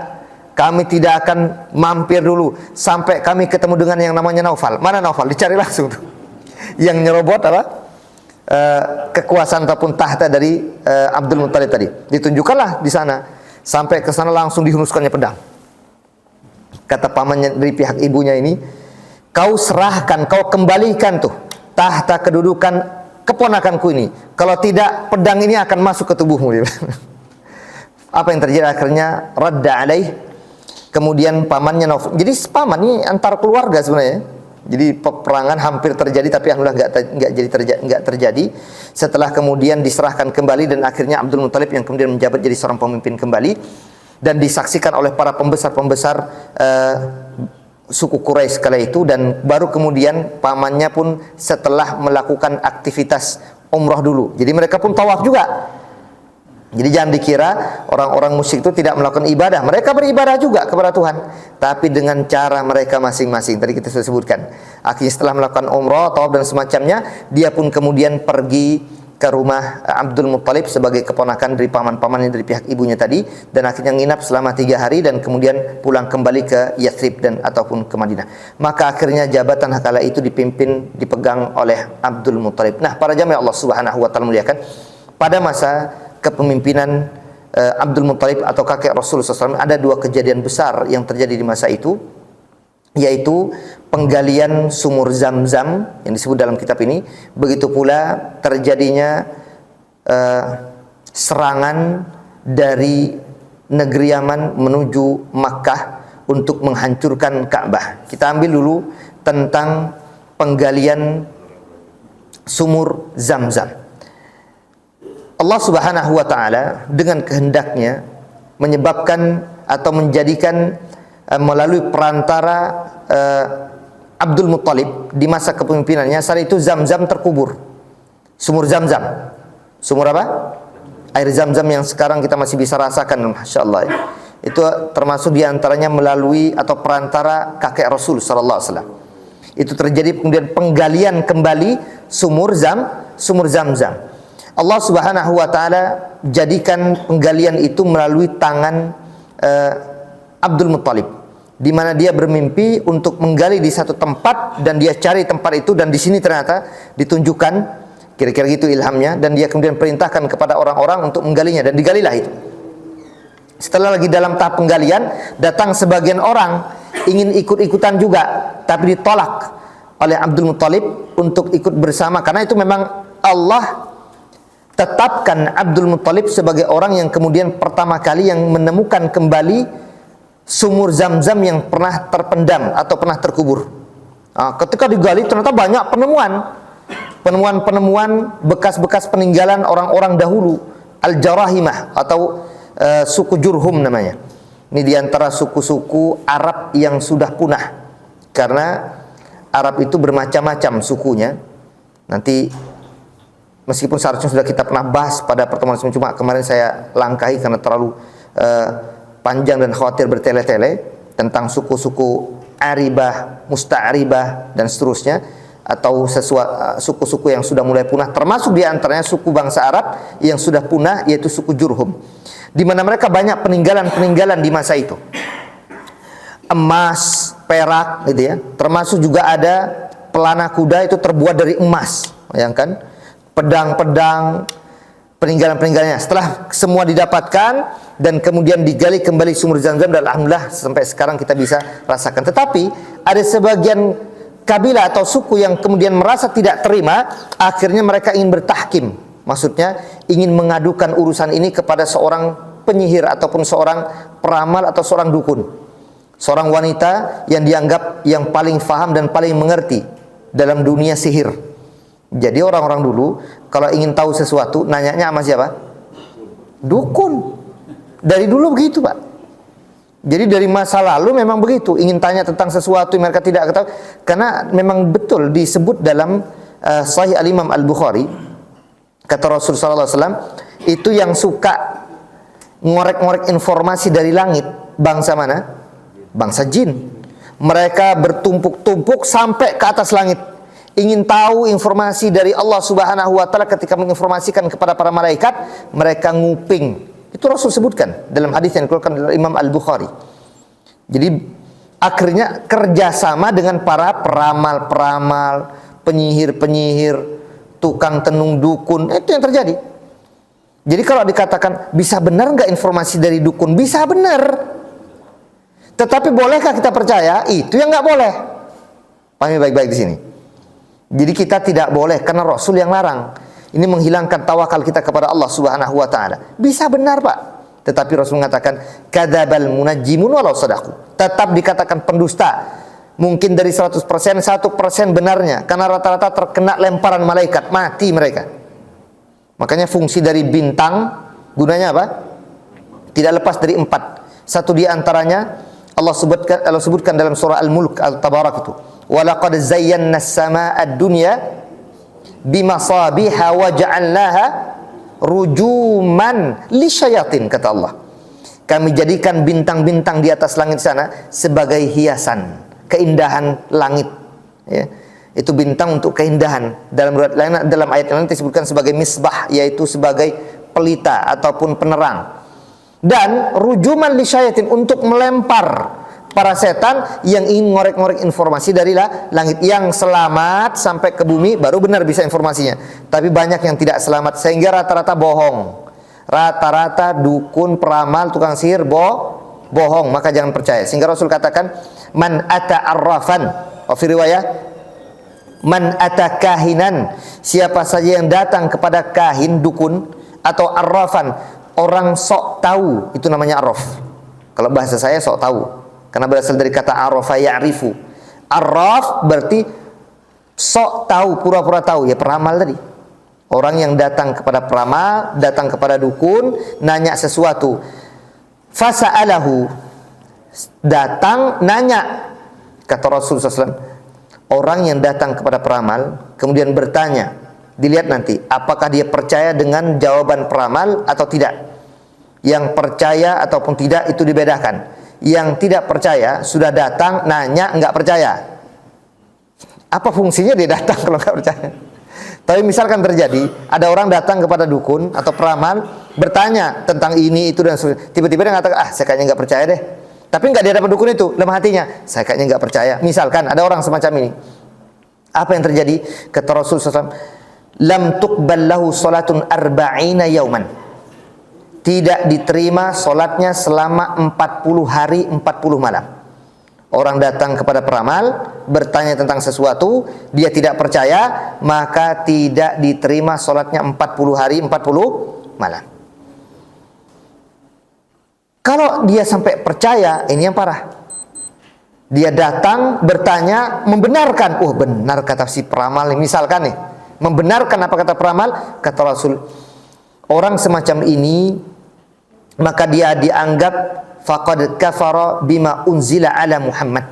kami tidak akan mampir dulu sampai kami ketemu dengan yang namanya Naufal. Mana Naufal? Dicari langsung tuh. Yang nyerobot apa? Kekuasaan ataupun tahta dari Abdul Muttalib tadi. Ditunjukkanlah di sana. Sampai ke sana langsung dihunuskannya pedang. Kata pamannya dari pihak ibunya ini, kau serahkan, kau kembalikan tuh tahta kedudukan keponakanku ini. Kalau tidak, pedang ini akan masuk ke tubuhmu. Apa yang terjadi akhirnya? Radda alaih. Kemudian pamannya Naufal. Jadi paman ini antar keluarga sebenarnya. Jadi peperangan hampir terjadi, tapi alhamdulillah nggak terjadi. Setelah kemudian diserahkan kembali dan akhirnya Abdul Muttalib yang kemudian menjabat jadi seorang pemimpin kembali dan disaksikan oleh para pembesar-pembesar suku Quraisy kala itu, dan baru kemudian pamannya pun setelah melakukan aktivitas umrah dulu. Jadi mereka pun tawaf juga. Jadi jangan dikira orang-orang musyrik itu tidak melakukan ibadah. Mereka beribadah juga kepada Tuhan, tapi dengan cara mereka masing-masing. Tadi kita sudah sebutkan. Akhirnya setelah melakukan umrah, tawaf dan semacamnya, dia pun kemudian pergi ke rumah Abdul Muttalib sebagai keponakan dari paman-pamannya dari pihak ibunya tadi, dan akhirnya nginap selama 3 hari dan kemudian pulang kembali ke Yathrib dan ataupun ke Madinah. Maka akhirnya jabatan kala itu dipegang oleh Abdul Muttalib. Nah, para jamaah Allah Subhanahu wa taala muliakan, pada masa kepemimpinan Abdul Muttalib atau kakek Rasulullah SAW ada 2 kejadian besar yang terjadi di masa itu, yaitu penggalian sumur Zam-Zam yang disebut dalam kitab ini. Begitu pula terjadinya serangan dari negeri Yaman menuju Makkah untuk menghancurkan Ka'bah. Kita ambil dulu tentang penggalian sumur Zam-Zam. Allah Subhanahu wa taala dengan kehendaknya menyebabkan atau menjadikan melalui perantara Abdul Muttalib di masa kepemimpinannya, saat itu Zam-Zam terkubur. Sumur Zam-Zam. Sumur apa? Air Zam-Zam yang sekarang kita masih bisa rasakan, Masya Allah. Itu termasuk diantaranya melalui atau perantara kakek Rasul sallallahu alaihi wasallam. Itu terjadi kemudian penggalian kembali sumur Zam-Zam. Allah Subhanahu wa taala jadikan penggalian itu melalui tangan Abdul Muttalib, di mana dia bermimpi untuk menggali di satu tempat dan dia cari tempat itu, dan di sini ternyata ditunjukkan kira-kira gitu ilhamnya, dan dia kemudian perintahkan kepada orang-orang untuk menggalinya dan digalilah itu. Setelah lagi dalam tahap penggalian, datang sebagian orang ingin ikut-ikutan juga, tapi ditolak oleh Abdul Muttalib untuk ikut bersama, karena itu memang Allah tetapkan Abdul Muttalib sebagai orang yang kemudian pertama kali yang menemukan kembali sumur Zam-Zam yang pernah terpendam atau pernah terkubur. Nah, ketika digali ternyata banyak penemuan bekas-bekas peninggalan orang-orang dahulu, Al-Jarahimah atau suku Jurhum namanya. Ini diantara suku-suku Arab yang sudah punah, karena Arab itu bermacam-macam sukunya. Nanti meskipun seharusnya sudah kita pernah bahas pada pertemuan sebelumnya, cuma kemarin saya langkahi karena terlalu panjang dan khawatir bertele-tele tentang suku-suku Aribah, Musta'ribah dan seterusnya, atau suku-suku yang sudah mulai punah, termasuk di antaranya suku bangsa Arab yang sudah punah, yaitu suku Jurhum, di mana mereka banyak peninggalan di masa itu. Emas, perak gitu ya. Termasuk juga ada pelana kuda itu terbuat dari emas. Bayangkan, pedang-pedang, peninggalan-peninggalannya. Setelah semua didapatkan dan kemudian digali kembali sumur Zam-Zam, dan alhamdulillah sampai sekarang kita bisa rasakan. Tetapi ada sebagian kabilah atau suku yang kemudian merasa tidak terima, akhirnya mereka ingin bertahkim. Maksudnya ingin mengadukan urusan ini kepada seorang penyihir ataupun seorang peramal atau seorang dukun. Seorang wanita yang dianggap yang paling faham dan paling mengerti dalam dunia sihir. Jadi orang-orang dulu kalau ingin tahu sesuatu, nanyanya sama siapa? Dukun. Dari dulu begitu, Pak. Jadi dari masa lalu memang begitu. Ingin tanya tentang sesuatu yang mereka tidak ketahui. Karena memang betul disebut dalam Sahih Al-Imam Al-Bukhari, kata Rasulullah SAW, itu yang suka ngorek-ngorek informasi dari langit, bangsa mana? Bangsa jin. Mereka bertumpuk-tumpuk sampai ke atas langit, ingin tahu informasi dari Allah Subhanahu wa taala. Ketika menginformasikan kepada para malaikat, mereka nguping. Itu Rasul sebutkan dalam hadis yang dikeluarkan oleh Imam Al-Bukhari. Jadi akhirnya kerjasama dengan para peramal-peramal, penyihir-penyihir, tukang tenung dukun, itu yang terjadi. Jadi kalau dikatakan bisa benar nggak informasi dari dukun? Bisa benar. Tetapi bolehkah kita percaya? Itu yang nggak boleh. Pahami baik-baik di sini. Jadi kita tidak boleh, karena Rasul yang larang. Ini menghilangkan tawakal kita kepada Allah Subhanahu wa taala. Bisa benar, Pak. Tetapi Rasul mengatakan kadzabal munajjimun walau sadaqu. Tetap dikatakan pendusta. Mungkin dari 100%, 1% benarnya, karena rata-rata terkena lemparan malaikat, mati mereka. Makanya fungsi dari bintang gunanya apa? Tidak lepas dari 4. Satu di antaranya Allah sebutkan dalam surah Al-Mulk Al-Tabarak itu. Walaqad zayyana as-samaa'a ad-dunya bimasabiha wa ja'alnaha rujuman lisyayatin, kata Allah. Kami jadikan bintang-bintang di atas langit sana sebagai hiasan, keindahan langit. Ya. Itu bintang untuk keindahan. Dalam ayat lain disebutkan sebagai misbah, yaitu sebagai pelita ataupun penerang. Dan rujuman lisyayatin, untuk melempar para setan yang ingin ngorek-ngorek informasi dari langit. Yang selamat sampai ke bumi baru benar bisa informasinya. Tapi banyak yang tidak selamat, sehingga rata-rata bohong. Rata-rata dukun, peramal, tukang sihir bohong, maka jangan percaya. Sehingga Rasul katakan, man ata arrafan, fi riwayah, man ata kahinan, siapa saja yang datang kepada kahin, dukun, atau arrafan, orang sok tahu, itu namanya arraf. Kalau bahasa saya sok tahu, karena berasal dari kata arafa ya'rifu. Arraf berarti sok tahu, pura-pura tahu, ya peramal tadi. Orang yang datang kepada peramal, datang kepada dukun, nanya sesuatu. Fasa'alahu, datang nanya. Kata Rasulullah SAW, orang yang datang kepada peramal kemudian bertanya, dilihat nanti apakah dia percaya dengan jawaban peramal atau tidak. Yang percaya ataupun tidak itu dibedakan. Yang tidak percaya sudah datang nanya nggak percaya. Apa fungsinya dia datang kalau nggak percaya? Tapi misalkan terjadi ada orang datang kepada dukun atau peramal bertanya tentang ini itu dan sebagainya. Tiba-tiba dia mengatakan, saya kayaknya nggak percaya deh. Tapi nggak dia dapat dukun itu, lemah hatinya, saya kayaknya nggak percaya. Misalkan ada orang semacam ini, apa yang terjadi? Kata Rasulullah SAW, lam tuqbal lahu salatun arba'ina yauman. Tidak diterima solatnya selama 40 hari 40 malam. Orang datang kepada peramal bertanya tentang sesuatu, dia tidak percaya, maka tidak diterima solatnya 40 hari 40 malam. Kalau dia sampai percaya, ini yang parah. Dia datang bertanya, membenarkan, benar kata si peramal nih, misalkan nih, membenarkan apa kata peramal. Kata Rasul, orang semacam ini, maka dia dianggap faqad kafara bima unzila ala Muhammad.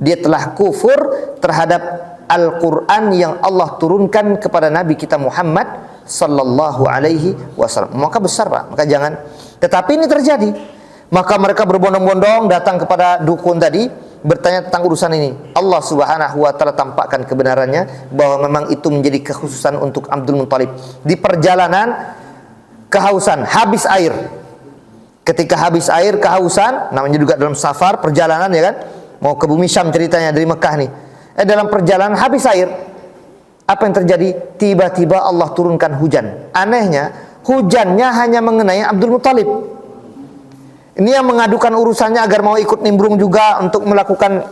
Dia telah kufur terhadap Al-Quran yang Allah turunkan kepada Nabi kita Muhammad sallallahu alaihi wasallam. Maka besar, Pak, maka jangan. Tetapi ini terjadi. Maka mereka berbondong-bondong datang kepada dukun tadi, bertanya tentang urusan ini. Allah Subhanahu wa taala tampakkan kebenarannya bahwa memang itu menjadi kekhususan untuk Abdul Muthalib. Di perjalanan kehausan, habis air. Ketika habis air, kehausan, namanya juga dalam safar, perjalanan ya kan, mau ke bumi Syam ceritanya dari Mekah nih. Dalam perjalanan habis air, apa yang terjadi? Tiba-tiba Allah turunkan hujan. Anehnya, hujannya hanya mengenai Abdul Muthalib. Ini yang mengadukan urusannya agar mau ikut nimbrung juga untuk melakukan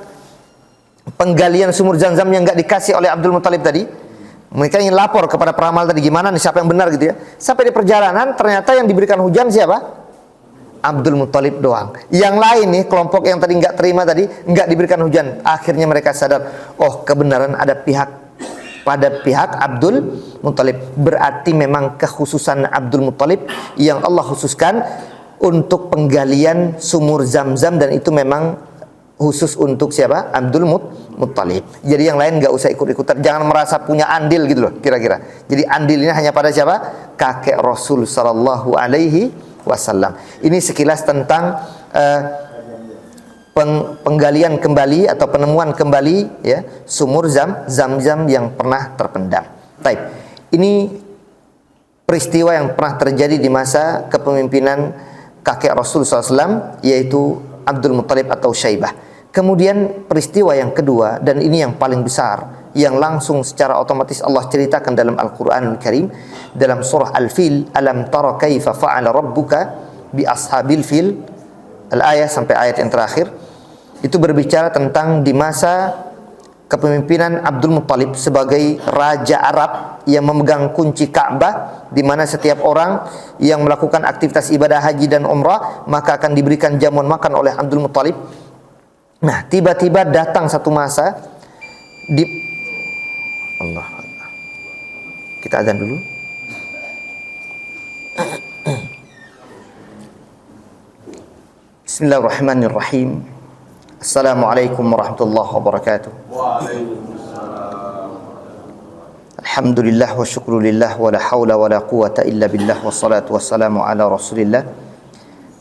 penggalian sumur Zamzam yang nggak dikasih oleh Abdul Muthalib tadi. Mereka ingin lapor kepada peramal tadi, gimana nih, siapa yang benar gitu ya. Sampai di perjalanan ternyata yang diberikan hujan siapa? Abdul Muthalib doang. Yang lain nih, kelompok yang tadi nggak terima tadi, nggak diberikan hujan. Akhirnya mereka sadar, kebenaran ada pihak pada pihak Abdul Muttalib. Berarti memang kekhususan Abdul Muttalib yang Allah khususkan untuk penggalian sumur Zam-Zam, dan itu memang khusus untuk siapa? Abdul Muttalib. Jadi yang lain nggak usah ikut-ikutan, jangan merasa punya andil gitu loh kira-kira. Jadi andilnya hanya pada siapa? Kakek Rasul sallallahu alaihi wasallam. Ini sekilas tentang penggalian kembali atau penemuan kembali ya sumur Zam-Zam yang pernah terpendam. Baik. Ini peristiwa yang pernah terjadi di masa kepemimpinan kakek Rasul SAW, yaitu Abdul Muttalib atau Syaibah. Kemudian peristiwa yang kedua, dan ini yang paling besar, yang langsung secara otomatis Allah ceritakan dalam Al-Quranul Karim, dalam surah Al-Fil, alam tara kaifa fa'ala rabbuka bi ashabil fil, al-ayah sampai ayat yang terakhir. Itu berbicara tentang di masa kepemimpinan Abdul Muttalib sebagai raja Arab yang memegang kunci Ka'bah, di mana setiap orang yang melakukan aktivitas ibadah haji dan umrah maka akan diberikan jamuan makan oleh Abdul Muttalib. Nah, tiba-tiba datang satu masa di Allah. Kita azan dulu. Bismillahirrahmanirrahim. Assalamualaikum warahmatullahi wabarakatuh. Alhamdulillah wa syukrulillah wa la hawla wa la quwata illa billah, wassalatu wassalamu ala rasulillah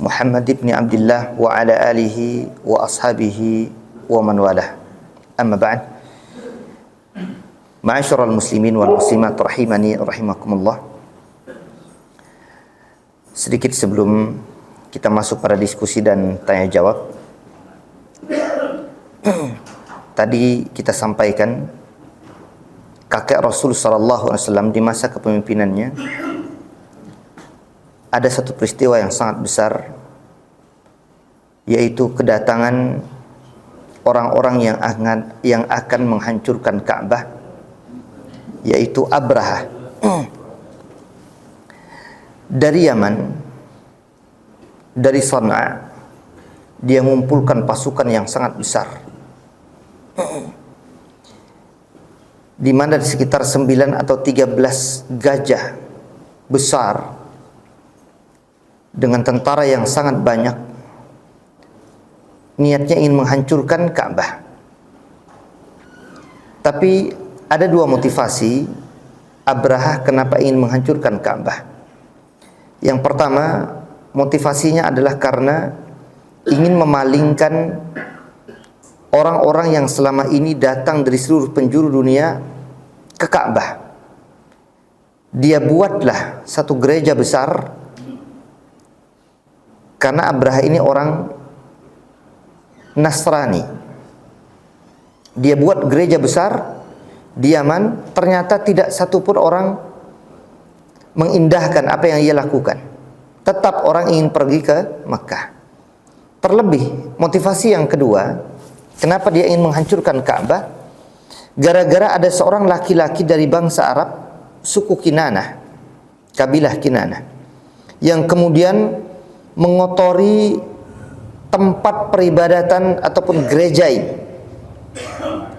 Muhammad ibn Abdullah wa ala alihi wa ashabihi wa man walah. Amma ba'd. Ma'asyiral muslimin wal muslimat rahimani rahimakumullah. Sedikit sebelum kita masuk pada diskusi dan tanya jawab, tadi kita sampaikan kakek Rasul sallallahu alaihi wasallam di masa kepemimpinannya ada satu peristiwa yang sangat besar, yaitu kedatangan orang-orang yang akan menghancurkan Ka'bah, yaitu Abraha dari Yaman, dari Sana'a. Dia mengumpulkan pasukan yang sangat besar, di mana di sekitar 9 atau 13 gajah besar dengan tentara yang sangat banyak, niatnya ingin menghancurkan Ka'bah. Tapi ada dua motivasi Abraha kenapa ingin menghancurkan Ka'bah. Yang pertama, motivasinya adalah karena ingin memalingkan orang-orang yang selama ini datang dari seluruh penjuru dunia ke Ka'bah. Dia buatlah satu gereja besar, karena Abraha ini orang Nasrani. Dia buat gereja besar di Yaman, ternyata tidak satupun orang mengindahkan apa yang ia lakukan. Tetap orang ingin pergi ke Makkah. Terlebih, motivasi yang kedua, kenapa dia ingin menghancurkan Ka'bah? Gara-gara ada seorang laki-laki dari bangsa Arab, suku Kinanah, kabilah Kinanah, yang kemudian mengotori tempat peribadatan ataupun gereja ini.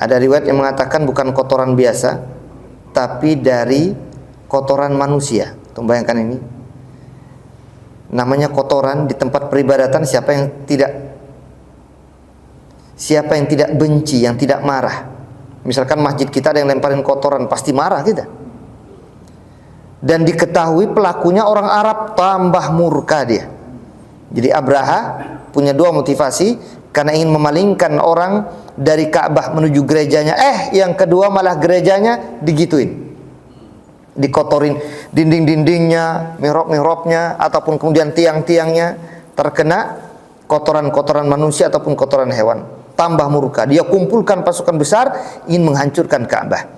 Ada riwayat yang mengatakan bukan kotoran biasa, tapi dari kotoran manusia. Tuh, bayangkan ini. Namanya kotoran di tempat peribadatan, siapa yang tidak benci, yang tidak marah. Misalkan masjid kita ada yang lemparin kotoran, pasti marah kita. Dan diketahui pelakunya orang Arab, tambah murka dia. Jadi Abraha punya dua motivasi, karena ingin memalingkan orang dari Ka'bah menuju gerejanya. Yang kedua malah gerejanya digituin, dikotorin, dinding-dindingnya, mihrab-mihrabnya, ataupun kemudian tiang-tiangnya terkena kotoran-kotoran manusia ataupun kotoran hewan. Tambah murka, dia kumpulkan pasukan besar ingin menghancurkan Ka'bah.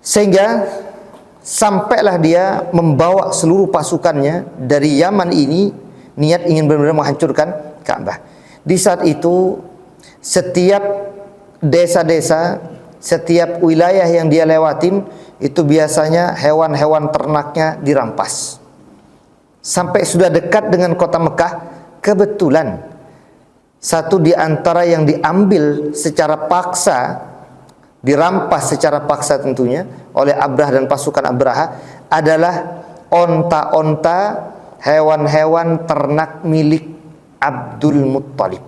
Sehingga sampailah dia membawa seluruh pasukannya dari Yaman ini, niat ingin benar-benar menghancurkan Ka'bah. Di saat itu setiap desa-desa, setiap wilayah yang dia lewatin, itu biasanya hewan-hewan ternaknya dirampas. Sampai sudah dekat dengan kota Mekah, kebetulan satu di antara yang diambil secara paksa dirampas secara paksa tentunya oleh Abraha dan pasukan Abraha adalah onta-onta, hewan-hewan ternak milik Abdul Muttalib.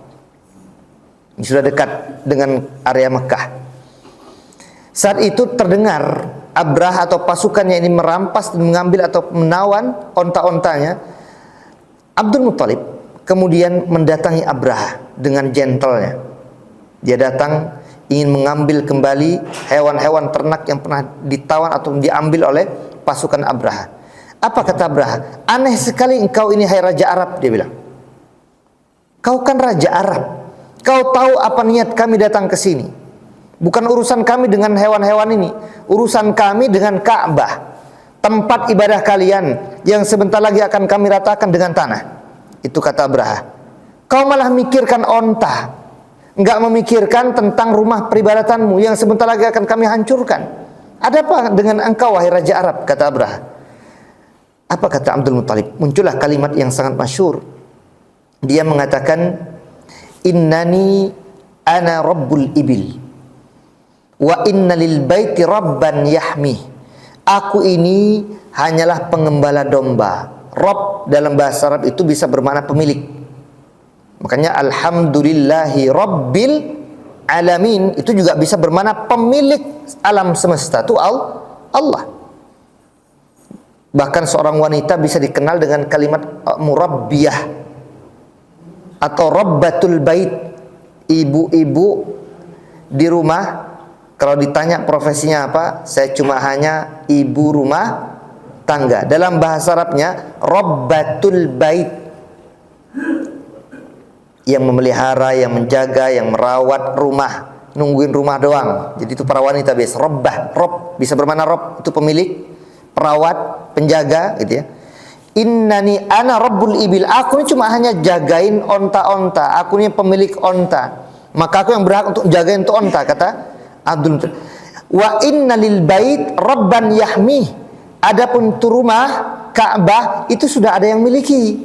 Ini sudah dekat dengan area Mekah. Saat itu terdengar Abraha atau pasukannya ini merampas dan mengambil atau menawan onta-ontanya. Abdul Muttalib kemudian mendatangi Abraha dengan gentlenya. Dia datang ingin mengambil kembali hewan-hewan ternak yang pernah ditawan atau diambil oleh pasukan Abraha. Apa kata Abraha? Aneh sekali engkau ini, hai Raja Arab, dia bilang. Kau kan Raja Arab. Kau tahu apa niat kami datang ke sini. Bukan urusan kami dengan hewan-hewan ini. Urusan kami dengan Ka'bah, tempat ibadah kalian yang sebentar lagi akan kami ratakan dengan tanah. Itu kata Abraha. Kau malah mikirkan onta, enggak memikirkan tentang rumah peribadatanmu yang sebentar lagi akan kami hancurkan. Ada apa dengan engkau, wahai Raja Arab? Kata Abraha. Apa kata Abdul Muttalib? Muncullah kalimat yang sangat masyhur. Dia mengatakan, innani ana rabbul ibil wa inna lil baiti rabban yahmi. Aku ini hanyalah pengembala domba. Rabb dalam bahasa Arab itu bisa bermakna pemilik. Makanya alhamdulillahi rabbil alamin itu juga bisa bermakna pemilik alam semesta. Itu Allah. Bahkan seorang wanita bisa dikenal dengan kalimat murabbiyah atau rabbatul bait. Ibu-ibu di rumah, kalau ditanya profesinya apa, saya cuma hanya ibu rumah tangga. Dalam bahasa Arabnya rabbatul bait, yang memelihara, yang menjaga, yang merawat rumah, nungguin rumah doang. Jadi itu para wanita biasa. Rob bisa bermakna rob, itu pemilik, perawat, penjaga, gitu ya. Innani ana rabbul ibil. Aku ini cuma hanya jagain onta-onta. Aku ini pemilik onta. Maka aku yang berhak untuk jagain itu onta, kata Abdul Muttalib. Wa inna lil bait rabban yahmi. Adapun itu rumah Ka'bah itu sudah ada yang miliki.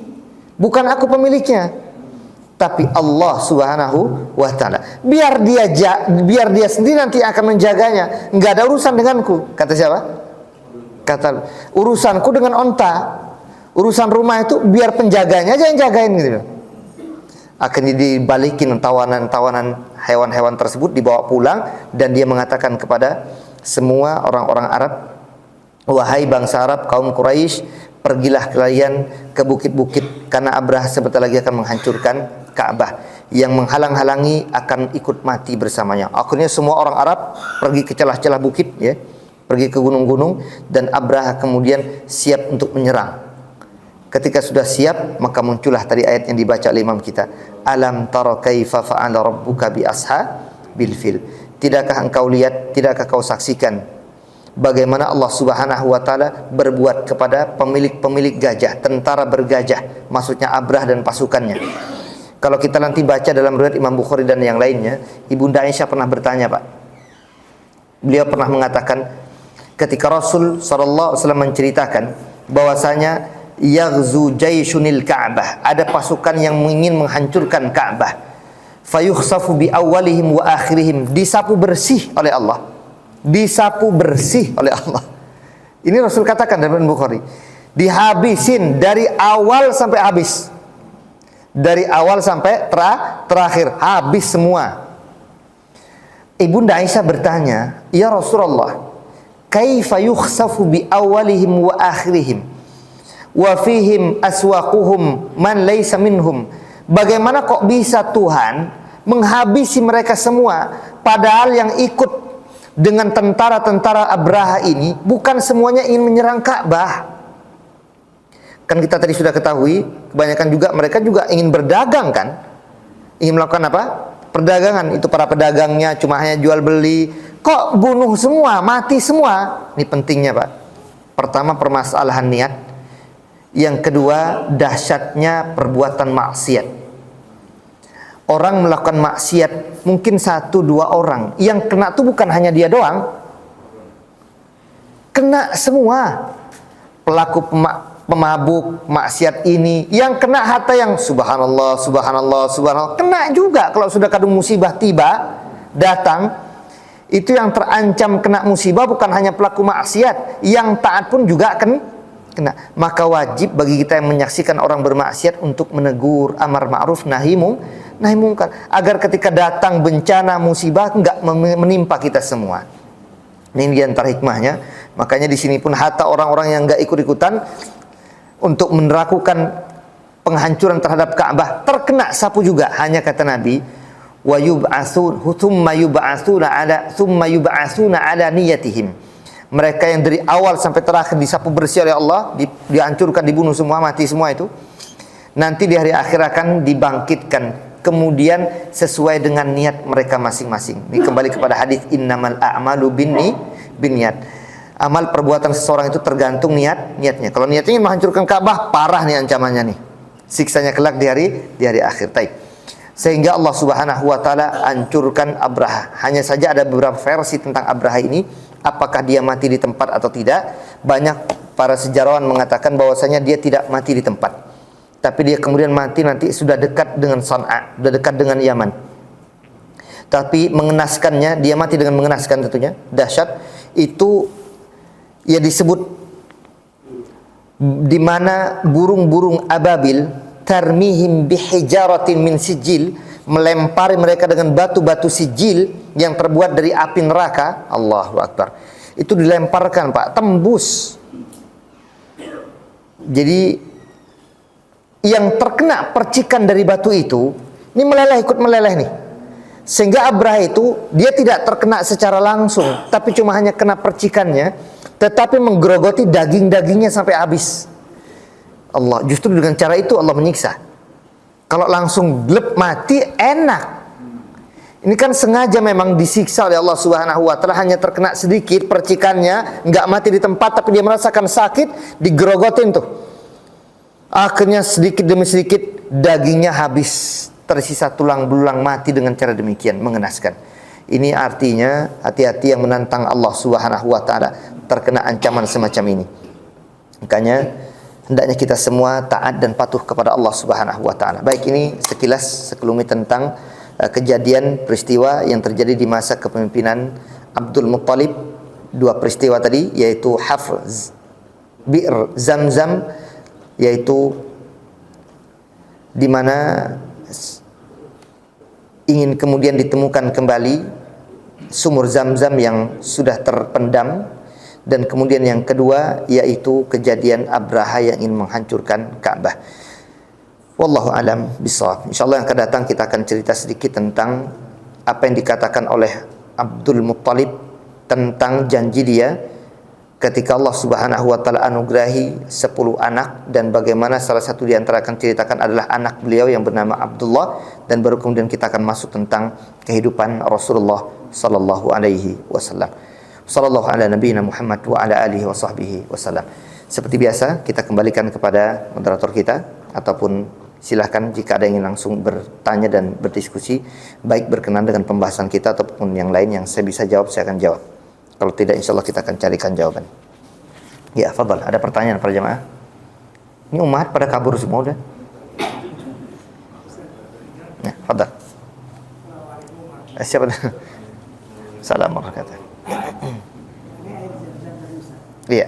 Bukan aku pemiliknya, tapi Allah Subhanahu wa taala. Biar dia sendiri nanti akan menjaganya. Enggak ada urusan denganku. Kata siapa? Kata urusanku dengan onta. Urusan rumah itu biar penjaganya aja yang jagain gitu. Akan dibalikin tawanan-tawanan hewan-hewan tersebut, dibawa pulang, dan dia mengatakan kepada semua orang-orang Arab, wahai bangsa Arab, kaum Quraisy, pergilah kalian ke bukit-bukit karena Abraha sebentar lagi akan menghancurkan Ka'bah. Yang menghalang-halangi akan ikut mati bersamanya. Akhirnya semua orang Arab pergi ke celah-celah bukit, ya, pergi ke gunung-gunung, dan Abraha kemudian siap untuk menyerang. Ketika sudah siap, maka muncullah tadi ayat yang dibaca oleh imam kita. Alam tara kaifa fa'ala rabbuka bi ashabil fil. Tidakkah engkau lihat, tidakkah kau saksikan bagaimana Allah Subhanahu wa taala berbuat kepada pemilik-pemilik gajah, tentara bergajah, maksudnya Abraha dan pasukannya. Kalau kita nanti baca dalam riwayat Imam Bukhari dan yang lainnya, Ibunda Aisyah pernah bertanya, Pak. Beliau pernah mengatakan ketika Rasul sallallahu alaihi wasallam menceritakan bahwasanya yaghzu jayshunil Ka'bah, ada pasukan yang ingin menghancurkan Ka'bah, fayukhsafu bi awwalihim wa akhirihim, disapu bersih oleh Allah. Disapu bersih oleh Allah. Ini Rasul katakan dalam Bukhari. Dihabisin dari awal sampai habis. Dari awal sampai terakhir, habis semua. Ibunda Aisyah bertanya, "Ya Rasulullah, kaifa yukhsafu bi awwalihim wa akhirihim? Wa fihim aswaquhum man laysa minhum." Bagaimana kok bisa Tuhan menghabisi mereka semua, padahal yang ikut dengan tentara-tentara Abraha ini bukan semuanya ingin menyerang Ka'bah. Kan kita tadi sudah ketahui, kebanyakan juga mereka juga ingin berdagang, kan? Ingin melakukan apa? Perdagangan. Itu para pedagangnya cuma hanya jual beli. Kok bunuh semua, mati semua? Ini pentingnya, Pak. Pertama, permasalahan niat. Yang kedua, dahsyatnya perbuatan maksiat. Orang melakukan maksiat, mungkin 1-2 orang. Yang kena itu bukan hanya dia doang, kena semua. Pelaku pemabuk maksiat ini, yang kena harta yang subhanallah, subhanallah, subhanallah, kena juga kalau sudah kadung musibah tiba datang. Itu yang terancam kena musibah bukan hanya pelaku maksiat, yang taat pun juga kena. Maka wajib bagi kita yang menyaksikan orang bermaksiat untuk menegur, amar ma'ruf nahi mungkar, agar ketika datang bencana musibah enggak menimpa kita semua. Ini di antara hikmahnya. Makanya di sini pun hatta orang-orang yang enggak ikut-ikutan untuk melakukan penghancuran terhadap Ka'bah terkena sapu juga. Hanya kata Nabi, wa yub'atsun thumma yub'atsuna ala niyatihim. Mereka yang dari awal sampai terakhir disapu bersih oleh Allah, dihancurkan, dibunuh semua, mati semua itu, nanti di hari akhir akan dibangkitkan, kemudian sesuai dengan niat mereka masing-masing. Ini kembali kepada hadis innamal a'malu binniyat. Amal perbuatan seseorang itu tergantung niatnya. Kalau niatnya ingin menghancurkan Ka'bah, parah nih ancamannya nih. Siksanya kelak di hari akhir. Sehingga Allah Subhanahu wa taala hancurkan Abraha. Hanya saja ada beberapa versi tentang Abraha ini, apakah dia mati di tempat atau tidak. Banyak para sejarawan mengatakan bahwasanya dia tidak mati di tempat, tapi dia kemudian mati nanti sudah dekat dengan San'a, sudah dekat dengan Yaman. Tapi mengenaskannya, dia mati dengan mengenaskan tentunya, dahsyat. Itu ya disebut di mana burung-burung ababil tarmihim bihijaratin min sijil, melempari mereka dengan batu-batu sijil yang terbuat dari api neraka. Allahu Akbar. Itu dilemparkan, Pak, tembus. Jadi yang terkena percikan dari batu itu, ini meleleh, ikut meleleh nih. Sehingga Abraha itu dia tidak terkena secara langsung, tapi cuma hanya kena percikannya, tetapi menggerogoti daging-dagingnya sampai habis. Allah, justru dengan cara itu Allah menyiksa. Kalau langsung gleb mati enak. Ini kan sengaja memang disiksa oleh Allah Subhanahu wa taala, hanya terkena sedikit percikannya, enggak mati di tempat tapi dia merasakan sakit, digerogotin tuh. Akhirnya sedikit demi sedikit dagingnya habis, tersisa tulang belulang, mati dengan cara demikian, mengenaskan. Ini artinya hati-hati yang menantang Allah Subhanahu wa taala terkena ancaman semacam ini. Makanya hendaknya kita semua taat dan patuh kepada Allah Subhanahu wa taala. Baik, ini sekilas sekelumit tentang kejadian peristiwa yang terjadi di masa kepemimpinan Abdul Muttalib. Dua peristiwa tadi, yaitu Hafr Bi'r Zamzam, yaitu di mana ingin kemudian ditemukan kembali sumur Zamzam yang sudah terpendam. Dan kemudian yang kedua yaitu kejadian Abraha yang ingin menghancurkan Ka'bah. Wallahu alam bishawab. Insyaallah yang akan datang kita akan cerita sedikit tentang apa yang dikatakan oleh Abdul Muttalib tentang janji dia ketika Allah Subhanahu wa taala anugerahi 10 anak, dan bagaimana salah satu di antara akan ceritakan adalah anak beliau yang bernama Abdullah, dan baru kemudian kita akan masuk tentang kehidupan Rasulullah sallallahu alaihi wasallam. Sallallahu ala nabiyina Muhammad wa ala alihi wa sahbihi wasallam. Seperti biasa kita kembalikan kepada moderator kita, ataupun silahkan jika ada yang ingin langsung bertanya dan berdiskusi, baik berkenan dengan pembahasan kita ataupun yang lain yang saya bisa jawab, saya akan jawab. Kalau tidak, insyaallah kita akan carikan jawaban. Ya, fadhal. Ada pertanyaan para jamaah? Ini umat pada kabur semua udah. Ya, fadhal. Siapa? Assalamualaikum warahmatullahi. Iya.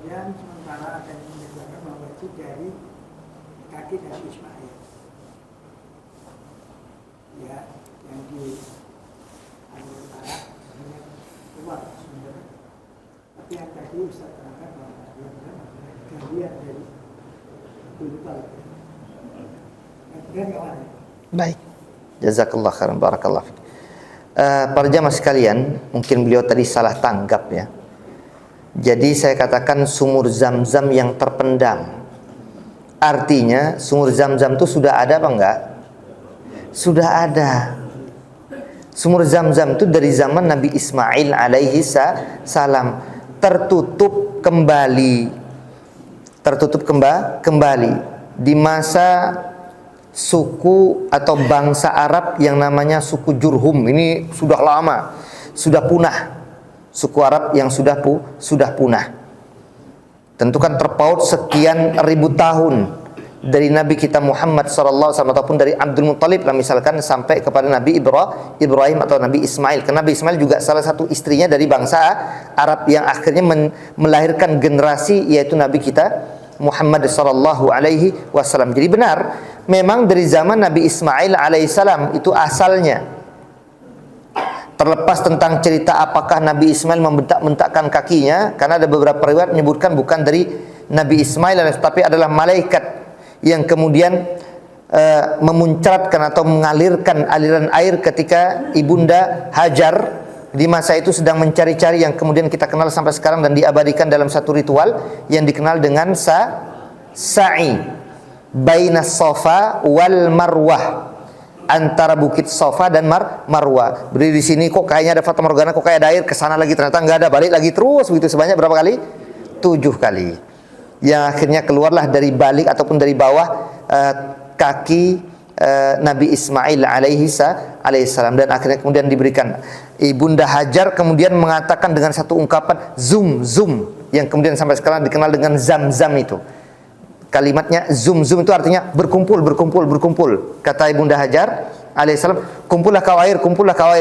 Air sementara akan menyebabkan wajib dari kaki dari Ismail. Ya, yang di antara keluar sebenarnya. Tapi yang tadi Ustaz terangkan bahwa dia galian dari dulu kali. Kemudian kawan. Baik. Jazakallah khairan, barakallah fiik. Para jamaah sekalian, mungkin beliau tadi salah tanggap ya. Jadi saya katakan sumur Zamzam yang terpendam. Artinya sumur Zamzam itu sudah ada apa enggak? Sudah ada. Sumur Zamzam itu dari zaman Nabi Ismail alaihi salam tertutup kembali. Kembali di masa suku atau bangsa Arab yang namanya suku Jurhum. Ini sudah lama, sudah punah. Suku Arab yang sudah punah. Tentu kan terpaut sekian ribu tahun dari Nabi kita Muhammad sallallahu alaihi wasallam ataupun dari Abdul Muttalib lah misalkan sampai kepada Nabi Ibrahim atau Nabi Ismail. Karena Nabi Ismail juga salah satu istrinya dari bangsa Arab yang akhirnya melahirkan generasi yaitu Nabi kita Muhammad sallallahu alaihi wasallam. Jadi benar, memang dari zaman Nabi Ismail alaihissalam itu asalnya. Terlepas tentang cerita apakah Nabi Ismail membentak-bentakkan kakinya, karena ada beberapa riwayat menyebutkan bukan dari Nabi Ismail tapi adalah malaikat yang kemudian memuncratkan atau mengalirkan aliran air ketika ibunda Hajar di masa itu sedang mencari-cari yang kemudian kita kenal sampai sekarang dan diabadikan dalam satu ritual yang dikenal dengan sa'i baina Safa wal Marwah, antara bukit Safa dan Marwah. Berdiri di sini kok kayaknya ada fata morgana, kok kayak ada air, ke sana lagi ternyata enggak ada, balik lagi terus begitu sebanyak berapa kali? 7 kali. Yang akhirnya keluarlah dari balik ataupun dari bawah kaki Nabi Ismail alaihissalam, dan akhirnya kemudian diberikan. Ibunda Hajar kemudian mengatakan dengan satu ungkapan zum yang kemudian sampai sekarang dikenal dengan zam itu. Kalimatnya zum itu artinya berkumpul. Kata Ibunda Hajar alaihissalam, kumpullah kau air,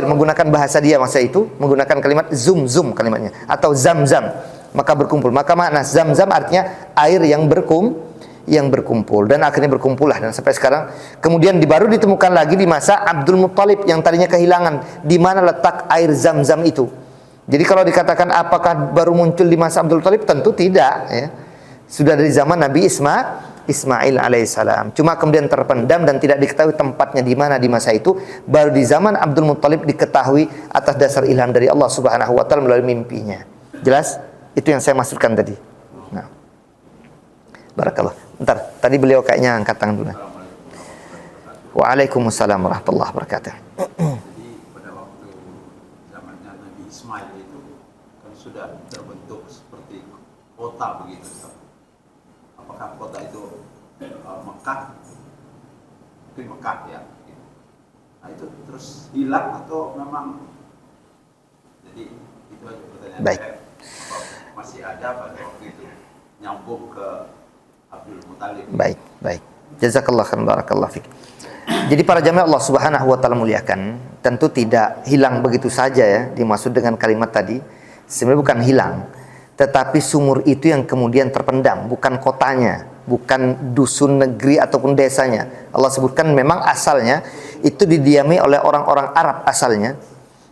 menggunakan bahasa dia masa itu, menggunakan kalimat zum kalimatnya, atau zam. Maka berkumpul. Maka makna zam artinya air yang berkumpul, dan akhirnya berkumpullah dan sampai sekarang. Kemudian baru ditemukan lagi di masa Abdul Muttalib yang tadinya kehilangan di mana letak air zam itu. Jadi kalau dikatakan apakah baru muncul di masa Abdul Muttalib, tentu tidak ya. Sudah dari zaman Nabi Ismail alaihissalam. Cuma kemudian terpendam dan tidak diketahui tempatnya di mana di masa itu. Baru di zaman Abdul Muttalib diketahui atas dasar ilham dari Allah Subhanahu wa taala melalui mimpinya. Jelas? Itu yang saya maksudkan tadi. Nah. Barakallah. Bentar, tadi beliau kayaknya angkat tangan dulu. Waalaikumsalam warahmatullahi wabarakatuh. Jadi pada waktu zamannya Nabi Ismail itu kan sudah terbentuk seperti kota begitu. Apakah kota itu Mekah? Mungkin Mekah ya. Nah itu terus hilang atau memang? Jadi itu aja pertanyaan. Baik. Masih ada pada waktu itu nyambung ke Abdul Muttalib. Baik. Jazakallah khairan, barakallah fik. Jadi para jamaah Allah Subhanahu wa taala muliakan, tentu tidak hilang begitu saja ya, dimaksud dengan kalimat tadi. Sebenarnya bukan hilang, tetapi sumur itu yang kemudian terpendam, bukan kotanya, bukan dusun negeri ataupun desanya. Allah sebutkan memang asalnya itu didiami oleh orang-orang Arab asalnya.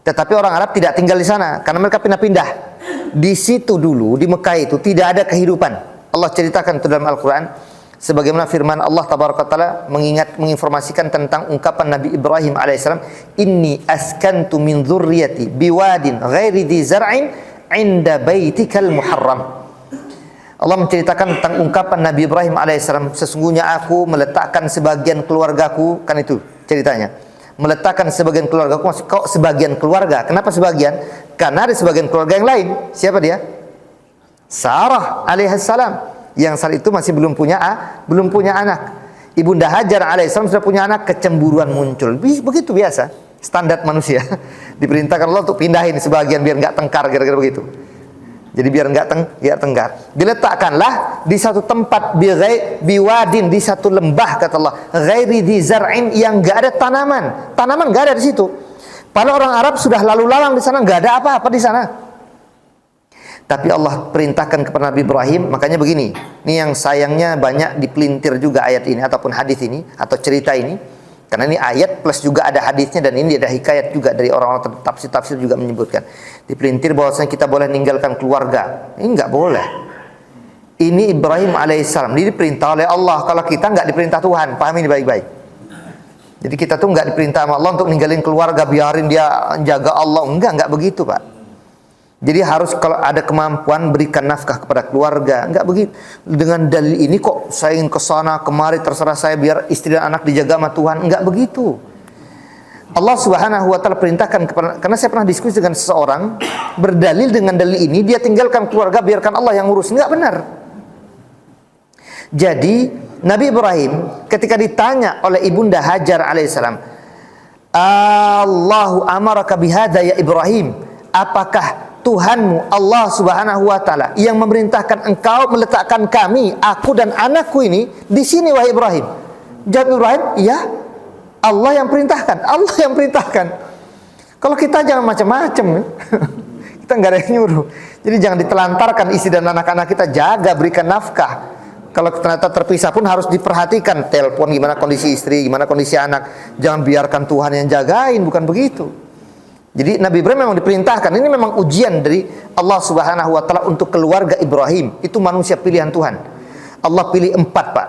Tetapi orang Arab tidak tinggal di sana karena mereka pindah-pindah. Di situ dulu di Mekah itu tidak ada kehidupan. Allah ceritakan itu dalam Al-Qur'an sebagaimana firman Allah tabaraka taala menginformasikan tentang ungkapan Nabi Ibrahim alaihissalam, inni askantu min dzurriyyati biwadin ghairi dzi zar'in 'inda baitikal muharram. Allah menceritakan tentang ungkapan Nabi Ibrahim alaihissalam, sesungguhnya aku meletakkan sebagian keluargaku, kan itu ceritanya. Meletakkan sebagian keluarga, kok sebagian keluarga? Kenapa sebagian? Karena ada sebagian keluarga yang lain. Siapa dia? Sarah alaihissalam, yang saat itu masih belum punya anak. Ibunda Hajar alaihissalam sudah punya anak, kecemburuan muncul. Begitu biasa, standar manusia. Diperintahkan Allah untuk pindahin sebagian biar nggak tengkar, kira-kira begitu. Jadi biar nggak tengkar. Diletakkanlah di satu tempat biwadin, di satu lembah kata Allah, ghairi dzi zar'in, yang nggak ada tanaman nggak ada di situ. Padahal orang Arab sudah lalu lalang di sana, nggak ada apa-apa di sana. Tapi Allah perintahkan kepada Nabi Ibrahim, makanya begini. Ini yang sayangnya banyak dipelintir juga ayat ini ataupun hadis ini atau cerita ini. Karena ini ayat plus juga ada hadisnya, dan ini ada hikayat juga dari orang-orang tafsir juga menyebutkan. Dipelintir bahwasanya kita boleh meninggalkan keluarga. Ini enggak boleh. Ini Ibrahim alaihissalam, ini diperintah oleh Allah. Kalau kita enggak diperintah Tuhan, pahami ini baik-baik. Jadi kita tuh enggak diperintah sama Allah untuk ninggalin keluarga, biarin dia jaga Allah. Enggak begitu, Pak. Jadi harus kalau ada kemampuan berikan nafkah kepada keluarga. Enggak begitu. Dengan dalil ini kok saya ingin ke sana kemari, terserah saya, biar istri dan anak dijaga sama Tuhan. Enggak begitu. Allah Subhanahu wa taala perintahkan kepada, karena saya pernah diskusi dengan seseorang berdalil dengan dalil ini, dia tinggalkan keluarga, biarkan Allah yang ngurus. Enggak benar. Jadi Nabi Ibrahim ketika ditanya oleh Ibunda Hajar alaihissalam, Allahu amaraka bihadza ya Ibrahim, apakah Tuhanmu Allah Subhanahu wa taala yang memerintahkan engkau meletakkan kami, aku dan anakku ini di sini wahai Ibrahim. Jawab Ibrahim, iya. Allah yang perintahkan, Allah yang perintahkan. Kalau kita jangan macam-macam. Kita nggak ada yang nyuruh. Jadi jangan ditelantarkan istri dan anak-anak kita, jaga, berikan nafkah. Kalau ternyata terpisah pun harus diperhatikan, telepon gimana kondisi istri, gimana kondisi anak. Jangan biarkan Tuhan yang jagain, bukan begitu. Jadi Nabi Ibrahim memang diperintahkan. Ini memang ujian dari Allah Subhanahu wa taala untuk keluarga Ibrahim. Itu manusia pilihan Tuhan. Allah pilih 4, Pak.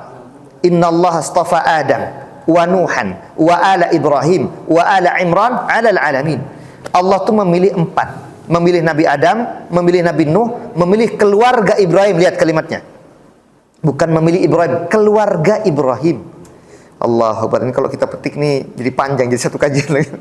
Innallaha astafa Adam wa Nuhan wa ala Ibrahim wa ala Imran ala alamin. Allah tuh memilih 4. Memilih Nabi Adam, memilih Nabi Nuh, memilih keluarga Ibrahim. Lihat kalimatnya. Bukan memilih Ibrahim, keluarga Ibrahim. Allahu Akbar. Ini kalau kita petik nih jadi panjang, jadi satu kajian lagi.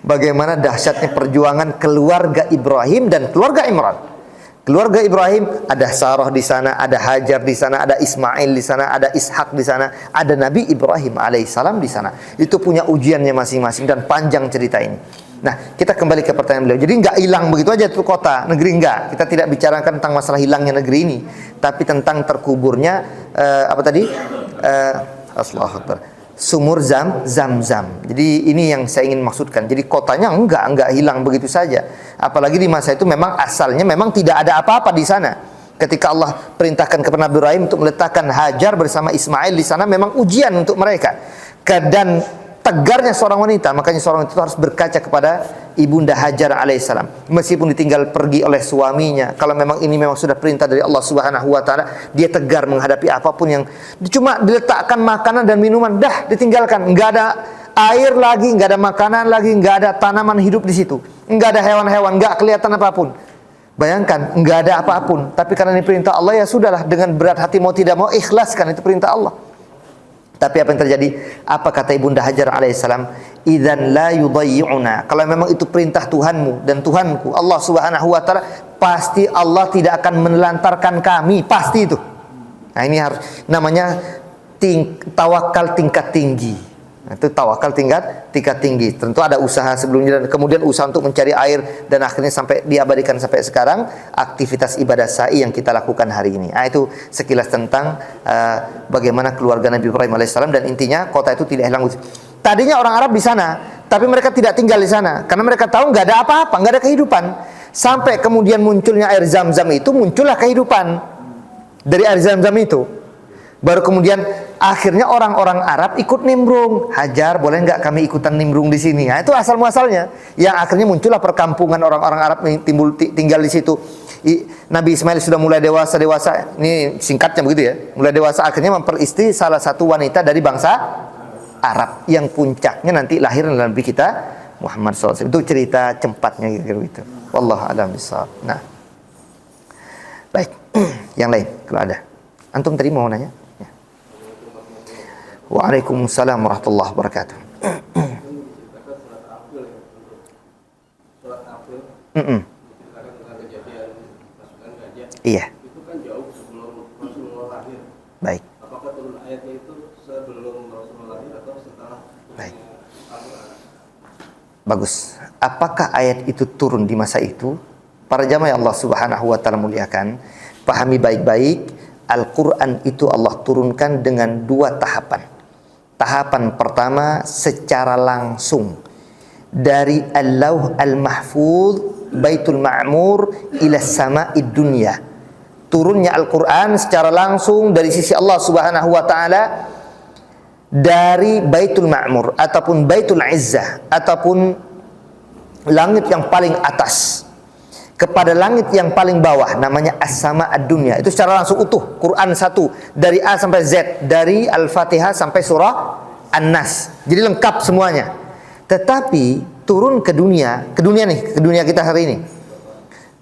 Bagaimana dahsyatnya perjuangan keluarga Ibrahim dan keluarga Imran. Keluarga Ibrahim ada Sarah di sana, ada Hajar di sana, ada Ismail di sana, ada Ishak di sana, ada Nabi Ibrahim alaihissalam di sana. Itu punya ujiannya masing-masing dan panjang cerita ini. Nah, kita kembali ke pertanyaan beliau. Jadi nggak hilang begitu aja itu kota, negeri enggak. Kita tidak bicarakan tentang masalah hilangnya negeri ini, tapi tentang terkuburnya apa tadi? Allahu Akbar. Sumur Zam-Zam. Jadi ini yang saya ingin maksudkan. Jadi kotanya enggak hilang begitu saja. Apalagi di masa itu memang asalnya memang tidak ada apa-apa di sana. Ketika Allah perintahkan kepada Nabi Ibrahim untuk meletakkan Hajar bersama Ismail di sana, memang ujian untuk mereka. Dan tegarnya seorang wanita, makanya seorang itu harus berkaca kepada ibunda Hajar alaihissalam. Meskipun ditinggal pergi oleh suaminya, kalau memang ini memang sudah perintah dari Allah Subhanahu wa taala, dia tegar menghadapi apapun yang cuma diletakkan makanan dan minuman, dah ditinggalkan. Enggak ada air lagi, enggak ada makanan lagi, enggak ada tanaman hidup di situ. Enggak ada hewan-hewan, enggak kelihatan apapun. Bayangkan, enggak ada apapun, tapi karena ini perintah Allah, ya sudahlah, dengan berat hati mau tidak mau ikhlaskan, itu perintah Allah. Tapi apa yang terjadi? Apa kata ibunda Hajar alaihissalam? Idzan la yudayyi'una. Kalau memang itu perintah Tuhanmu dan Tuhanku, Allah Subhanahu wa taala, pasti Allah tidak akan menelantarkan kami, pasti itu. Nah, ini harus namanya tawakal tingkat tinggi. Nah, itu tawakal tingkat tinggi. Tentu ada usaha sebelumnya dan kemudian usaha untuk mencari air dan akhirnya sampai diabadikan sampai sekarang aktivitas ibadah sa'i yang kita lakukan hari ini. Nah, itu sekilas tentang bagaimana keluarga Nabi Ibrahim alaihissalam, dan intinya kota itu tidak hilang. Tadinya orang Arab di sana, tapi mereka tidak tinggal di sana karena mereka tahu nggak ada apa-apa, nggak ada kehidupan. Sampai kemudian munculnya air Zam-Zam itu, muncullah kehidupan dari air Zam-Zam itu. Baru kemudian akhirnya orang-orang Arab ikut nimbrung. Hajar, boleh nggak kami ikutan nimbrung di sini? Nah, itu asal muasalnya. Yang akhirnya muncullah perkampungan orang-orang Arab yang tinggal di situ. Nabi Ismail sudah mulai dewasa. Ini singkatnya begitu ya. Mulai dewasa, akhirnya memperistri salah satu wanita dari bangsa Arab, yang puncaknya nanti lahir dalam Nabi kita Muhammad SAW. Itu cerita cepatnya gitu. Wallahu a'lam bishawab. Nah, baik. Yang lain kalau ada. Antum tadi mau nanya? Waalaikumsalam warahmatullahi wabarakatuh. Iya. Itu kan jauh sebelum Rasulullah lahir. Baik. Apakah turun ayatnya itu sebelum Rasulullah lahir atau setelah? Baik. Bagus. Apakah ayat itu turun di masa itu? Para jamaah Allah Subhanahu wa taala muliakan, pahami baik-baik, Al-Qur'an itu Allah turunkan dengan 2 tahapan. Tahapan pertama secara langsung dari Al-Lauh Al-Mahfuz Baitul Ma'mur ila sama'id dunya. Turunnya Al-Qur'an secara langsung dari sisi Allah Subhanahu wa taala dari Baitul Ma'mur ataupun Baitul Izzah ataupun langit yang paling atas kepada langit yang paling bawah, namanya as-sama ad-dunya. Itu secara langsung utuh, Quran 1 dari A sampai Z, dari Al-Fatihah sampai surah An-Nas. Jadi lengkap semuanya. Tetapi turun ke dunia nih, ke dunia kita hari ini,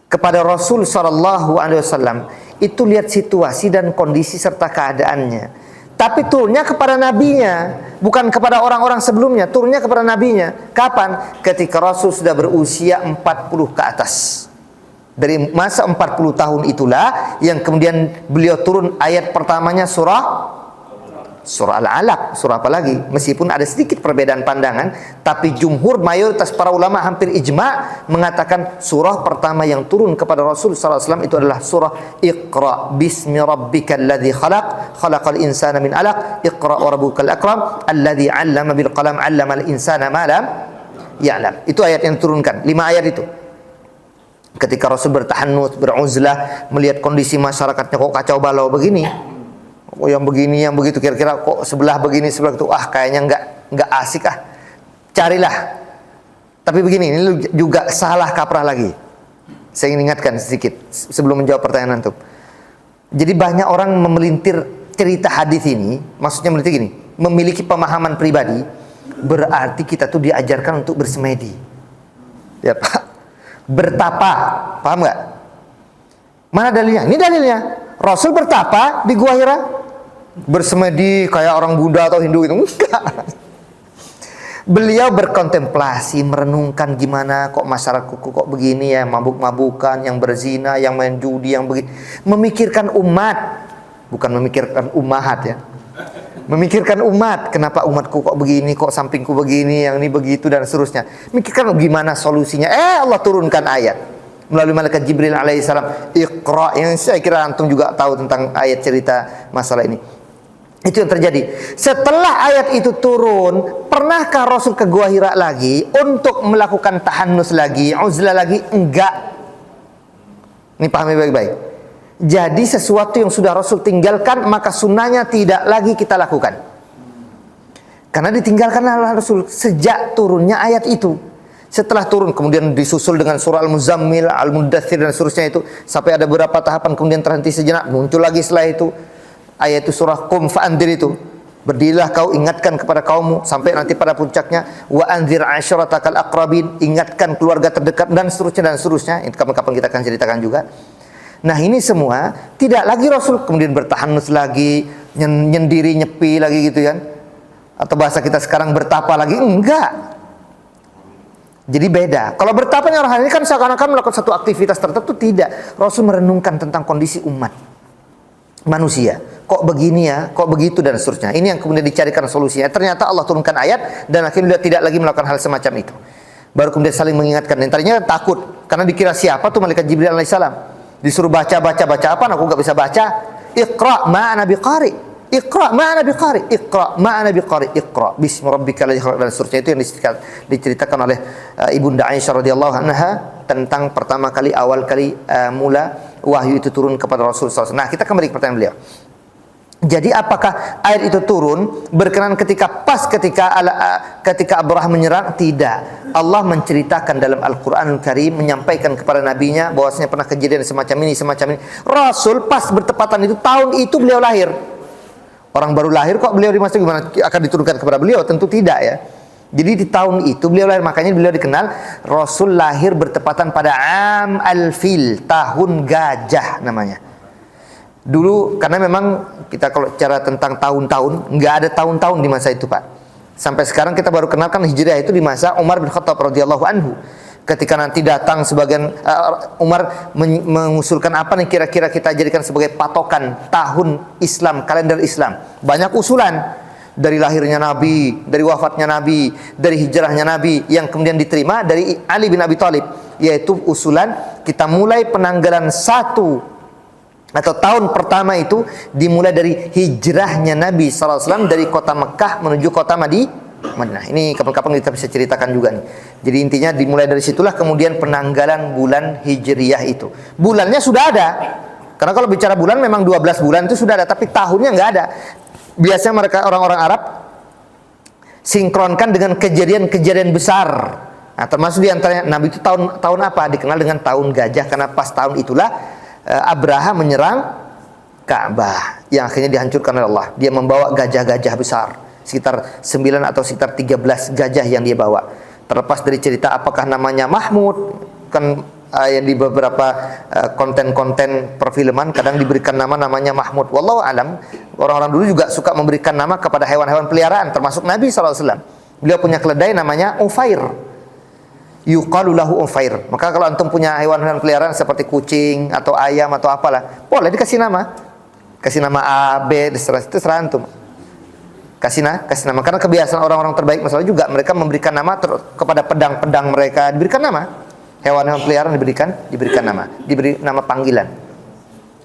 kepada Rasul sallallahu alaihi wasallam, itu lihat situasi dan kondisi serta keadaannya. Tapi turunnya kepada nabinya, bukan kepada orang-orang sebelumnya, turunnya kepada nabinya. Kapan? Ketika Rasul sudah berusia 40 ke atas. Dari masa 40 tahun itulah yang kemudian beliau turun ayat pertamanya surah surah Al-Alaq, surah apa lagi? Meskipun ada sedikit perbedaan pandangan, tapi jumhur mayoritas para ulama hampir ijma mengatakan surah pertama yang turun kepada Rasul sallallahu alaihi wasallam itu adalah surah Iqra bismi rabbikal ladzi khalaq, khalaqal insana min 'alaq, Iqra wa rabbukal akram, alladzi 'allama bil qalam, 'allamal insana ma lam ya'lam. Itu ayat yang diturunkan, 5 ayat itu. Ketika Rasul bertahannud, beruzlah, melihat kondisi masyarakatnya kok kacau balau begini, oh yang begini, yang begitu, kira-kira kok sebelah begini, sebelah itu, kayaknya nggak asik carilah. Tapi begini, ini juga salah kaprah lagi. Saya ingin ingatkan sedikit sebelum menjawab pertanyaan antum. Jadi banyak orang memelintir cerita hadis ini, maksudnya melintir gini, memiliki pemahaman pribadi, berarti kita tuh diajarkan untuk bersemedi. Ya Pak, bertapa, paham nggak? Mana dalilnya? Ini dalilnya. Rasul bertapa di Gua Hira, bersemedi kayak orang Buddha atau Hindu itu, enggak. Beliau berkontemplasi, merenungkan gimana kok masyarakatku kok begini ya, mabuk-mabukan, yang berzina, yang main judi, yang begini. Memikirkan umat, bukan memikirkan ummahat ya. Memikirkan umat, kenapa umatku kok begini, kok sampingku begini, yang ini begitu dan seterusnya. Mikirkan gimana solusinya. Allah turunkan ayat melalui malaikat Jibril alaihissalam, Iqra, yang saya kira antum juga tahu tentang ayat cerita masalah ini. Itu yang terjadi. Setelah ayat itu turun, pernahkah Rasul ke Gua Hira lagi untuk melakukan tahannus lagi, uzlah lagi? Enggak. Ini pahami baik-baik. Jadi sesuatu yang sudah Rasul tinggalkan, maka sunnahnya tidak lagi kita lakukan. Karena ditinggalkan oleh Rasul sejak turunnya ayat itu. Setelah turun, kemudian disusul dengan surah Al-Muzammil, Al-Mudaththir dan seterusnya itu, sampai ada beberapa tahapan, kemudian terhenti sejenak, muncul lagi setelah itu ayat itu surah Qum fa'andir itu, berdirilah kau, ingatkan kepada kaummu, sampai nanti pada puncaknya wa anzir ashratakal aqrabin, ingatkan keluarga terdekat dan seterusnya. Itu kapan-kapan kita akan ceritakan juga. Nah ini semua tidak lagi Rasul kemudian bertahanus lagi, nyendiri, nyepi lagi gitu kan, atau bahasa kita sekarang bertapa lagi, enggak. Jadi beda. Kalau bertapanya orang hari ini kan seakan-akan melakukan satu aktivitas tertentu, tidak. Rasul merenungkan tentang kondisi umat manusia. Kok begini ya, kok begitu dan seterusnya. Ini yang kemudian dicarikan solusinya. Ternyata Allah turunkan ayat dan akhirnya tidak lagi melakukan hal semacam itu. Baru kemudian saling mengingatkan. Dan tadinya takut karena dikira siapa tuh malaikat Jibril alaihissalam. Disuruh baca apa? Aku nggak bisa baca. Iqra ma'ana biqari. Iqra ma'ana biqari. Iqra ma'ana biqari. Iqra bismi rabbikal ladzi khalaq dan seterusnya. Itu yang diceritakan oleh Ibunda Aisyah radhiyallahu anha tentang pertama kali, awal kali mula wahyu itu turun kepada Rasulullah SAW. Nah, kita kembali ke pertanyaan beliau. Jadi apakah ayat itu turun berkenan ketika Abrahah menyerang? Tidak. Allah menceritakan dalam Al-Quranul Karim, menyampaikan kepada nabinya bahwasanya pernah kejadian semacam ini. Rasul pas bertepatan itu, tahun itu beliau lahir. Orang baru lahir kok beliau dimasuki, gimana akan diturunkan kepada beliau? Tentu tidak ya. Jadi di tahun itu beliau lahir, makanya beliau dikenal Rasul lahir bertepatan pada Am Al-Fil, tahun gajah namanya. Dulu karena memang kita kalau bicara tentang tahun-tahun, nggak ada tahun-tahun di masa itu Pak. Sampai sekarang kita baru kenalkan Hijriah itu di masa Umar bin Khattab radhiyallahu anhu. Ketika nanti datang sebagian Umar mengusulkan apa nih kira-kira kita jadikan sebagai patokan tahun Islam, kalender Islam. Banyak usulan. Dari lahirnya Nabi, dari wafatnya Nabi, dari hijrahnya Nabi, yang kemudian diterima dari Ali bin Abi Thalib, yaitu usulan kita mulai penanggalan 1 atau tahun pertama itu dimulai dari hijrahnya Nabi SAW dari kota Mekah menuju kota Madinah. Ini kapan-kapan kita bisa ceritakan juga nih. Jadi intinya dimulai dari situlah kemudian penanggalan bulan Hijriyah itu. Bulannya sudah ada. Karena kalau bicara bulan memang 12 bulan itu sudah ada, tapi tahunnya nggak ada. Biasanya mereka orang-orang Arab sinkronkan dengan kejadian-kejadian besar. Nah, termasuk di antaranya Nabi itu tahun apa? Dikenal dengan tahun gajah karena pas tahun itulah Abraha menyerang Ka'bah yang akhirnya dihancurkan oleh Allah. Dia membawa gajah-gajah besar, sekitar 9 atau sekitar 13 gajah yang dia bawa. Terlepas dari cerita apakah namanya Mahmud, kan yang di beberapa konten-konten perfilman kadang diberikan namanya Mahmud. Wallahu alam. Orang-orang dulu juga suka memberikan nama kepada hewan-hewan peliharaan, termasuk Nabi SAW. Beliau punya keledai namanya Ufair. Yuqalu lahu Ufair. Maka kalau antum punya hewan-hewan peliharaan seperti kucing atau ayam atau apalah, boleh dikasih nama. Kasih nama A, B, terserah antum. Kasih nama. Karena kebiasaan orang-orang terbaik masalah juga mereka memberikan nama kepada pedang-pedang mereka, diberikan nama. Hewan-hewan peliharaan diberikan nama, diberi nama panggilan.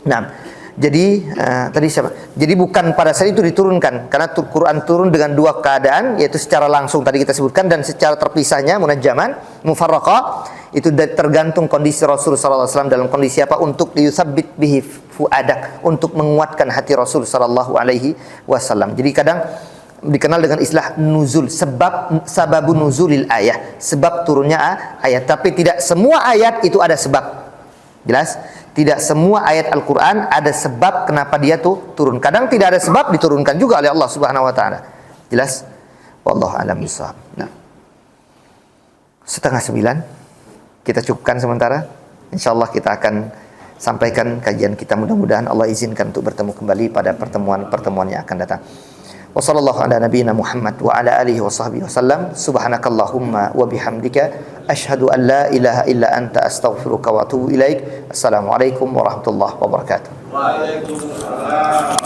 Nah, jadi tadi siapa? Jadi bukan pada saat itu diturunkan, karena Quran turun dengan dua keadaan, yaitu secara langsung tadi kita sebutkan dan secara terpisahnya, munajjaman, mufarraqah. Itu tergantung kondisi Rasul sallallahu alaihi wasallam dalam kondisi apa, untuk diyusabbit bihi fuadak, untuk menguatkan hati Rasul sallallahu alaihi wasallam. Jadi kadang dikenal dengan istilah nuzul, sababun nuzulil ayat, sebab turunnya ayat. Tapi tidak semua ayat itu ada sebab. Jelas? Tidak semua ayat Al-Qur'an ada sebab kenapa dia tuh turun. Kadang tidak ada sebab diturunkan juga oleh Allah Subhanahu wa taala. Jelas? Wallahu a'lam bishawab. Nah. 8:30 kita cukupkan sementara. Insyaallah kita akan sampaikan kajian kita, mudah-mudahan Allah izinkan untuk bertemu kembali pada pertemuan-pertemuan yang akan datang. Wa sallallahu ala nabiyyina Muhammad wa ala alihi wa sahbihi wasallam. Subhanakallahumma wa bihamdika asyhadu an la ilaha illa anta astaghfiruka wa atubu ilaik. Assalamualaikum warahmatullahi wabarakatuh. Waalaikumsalam.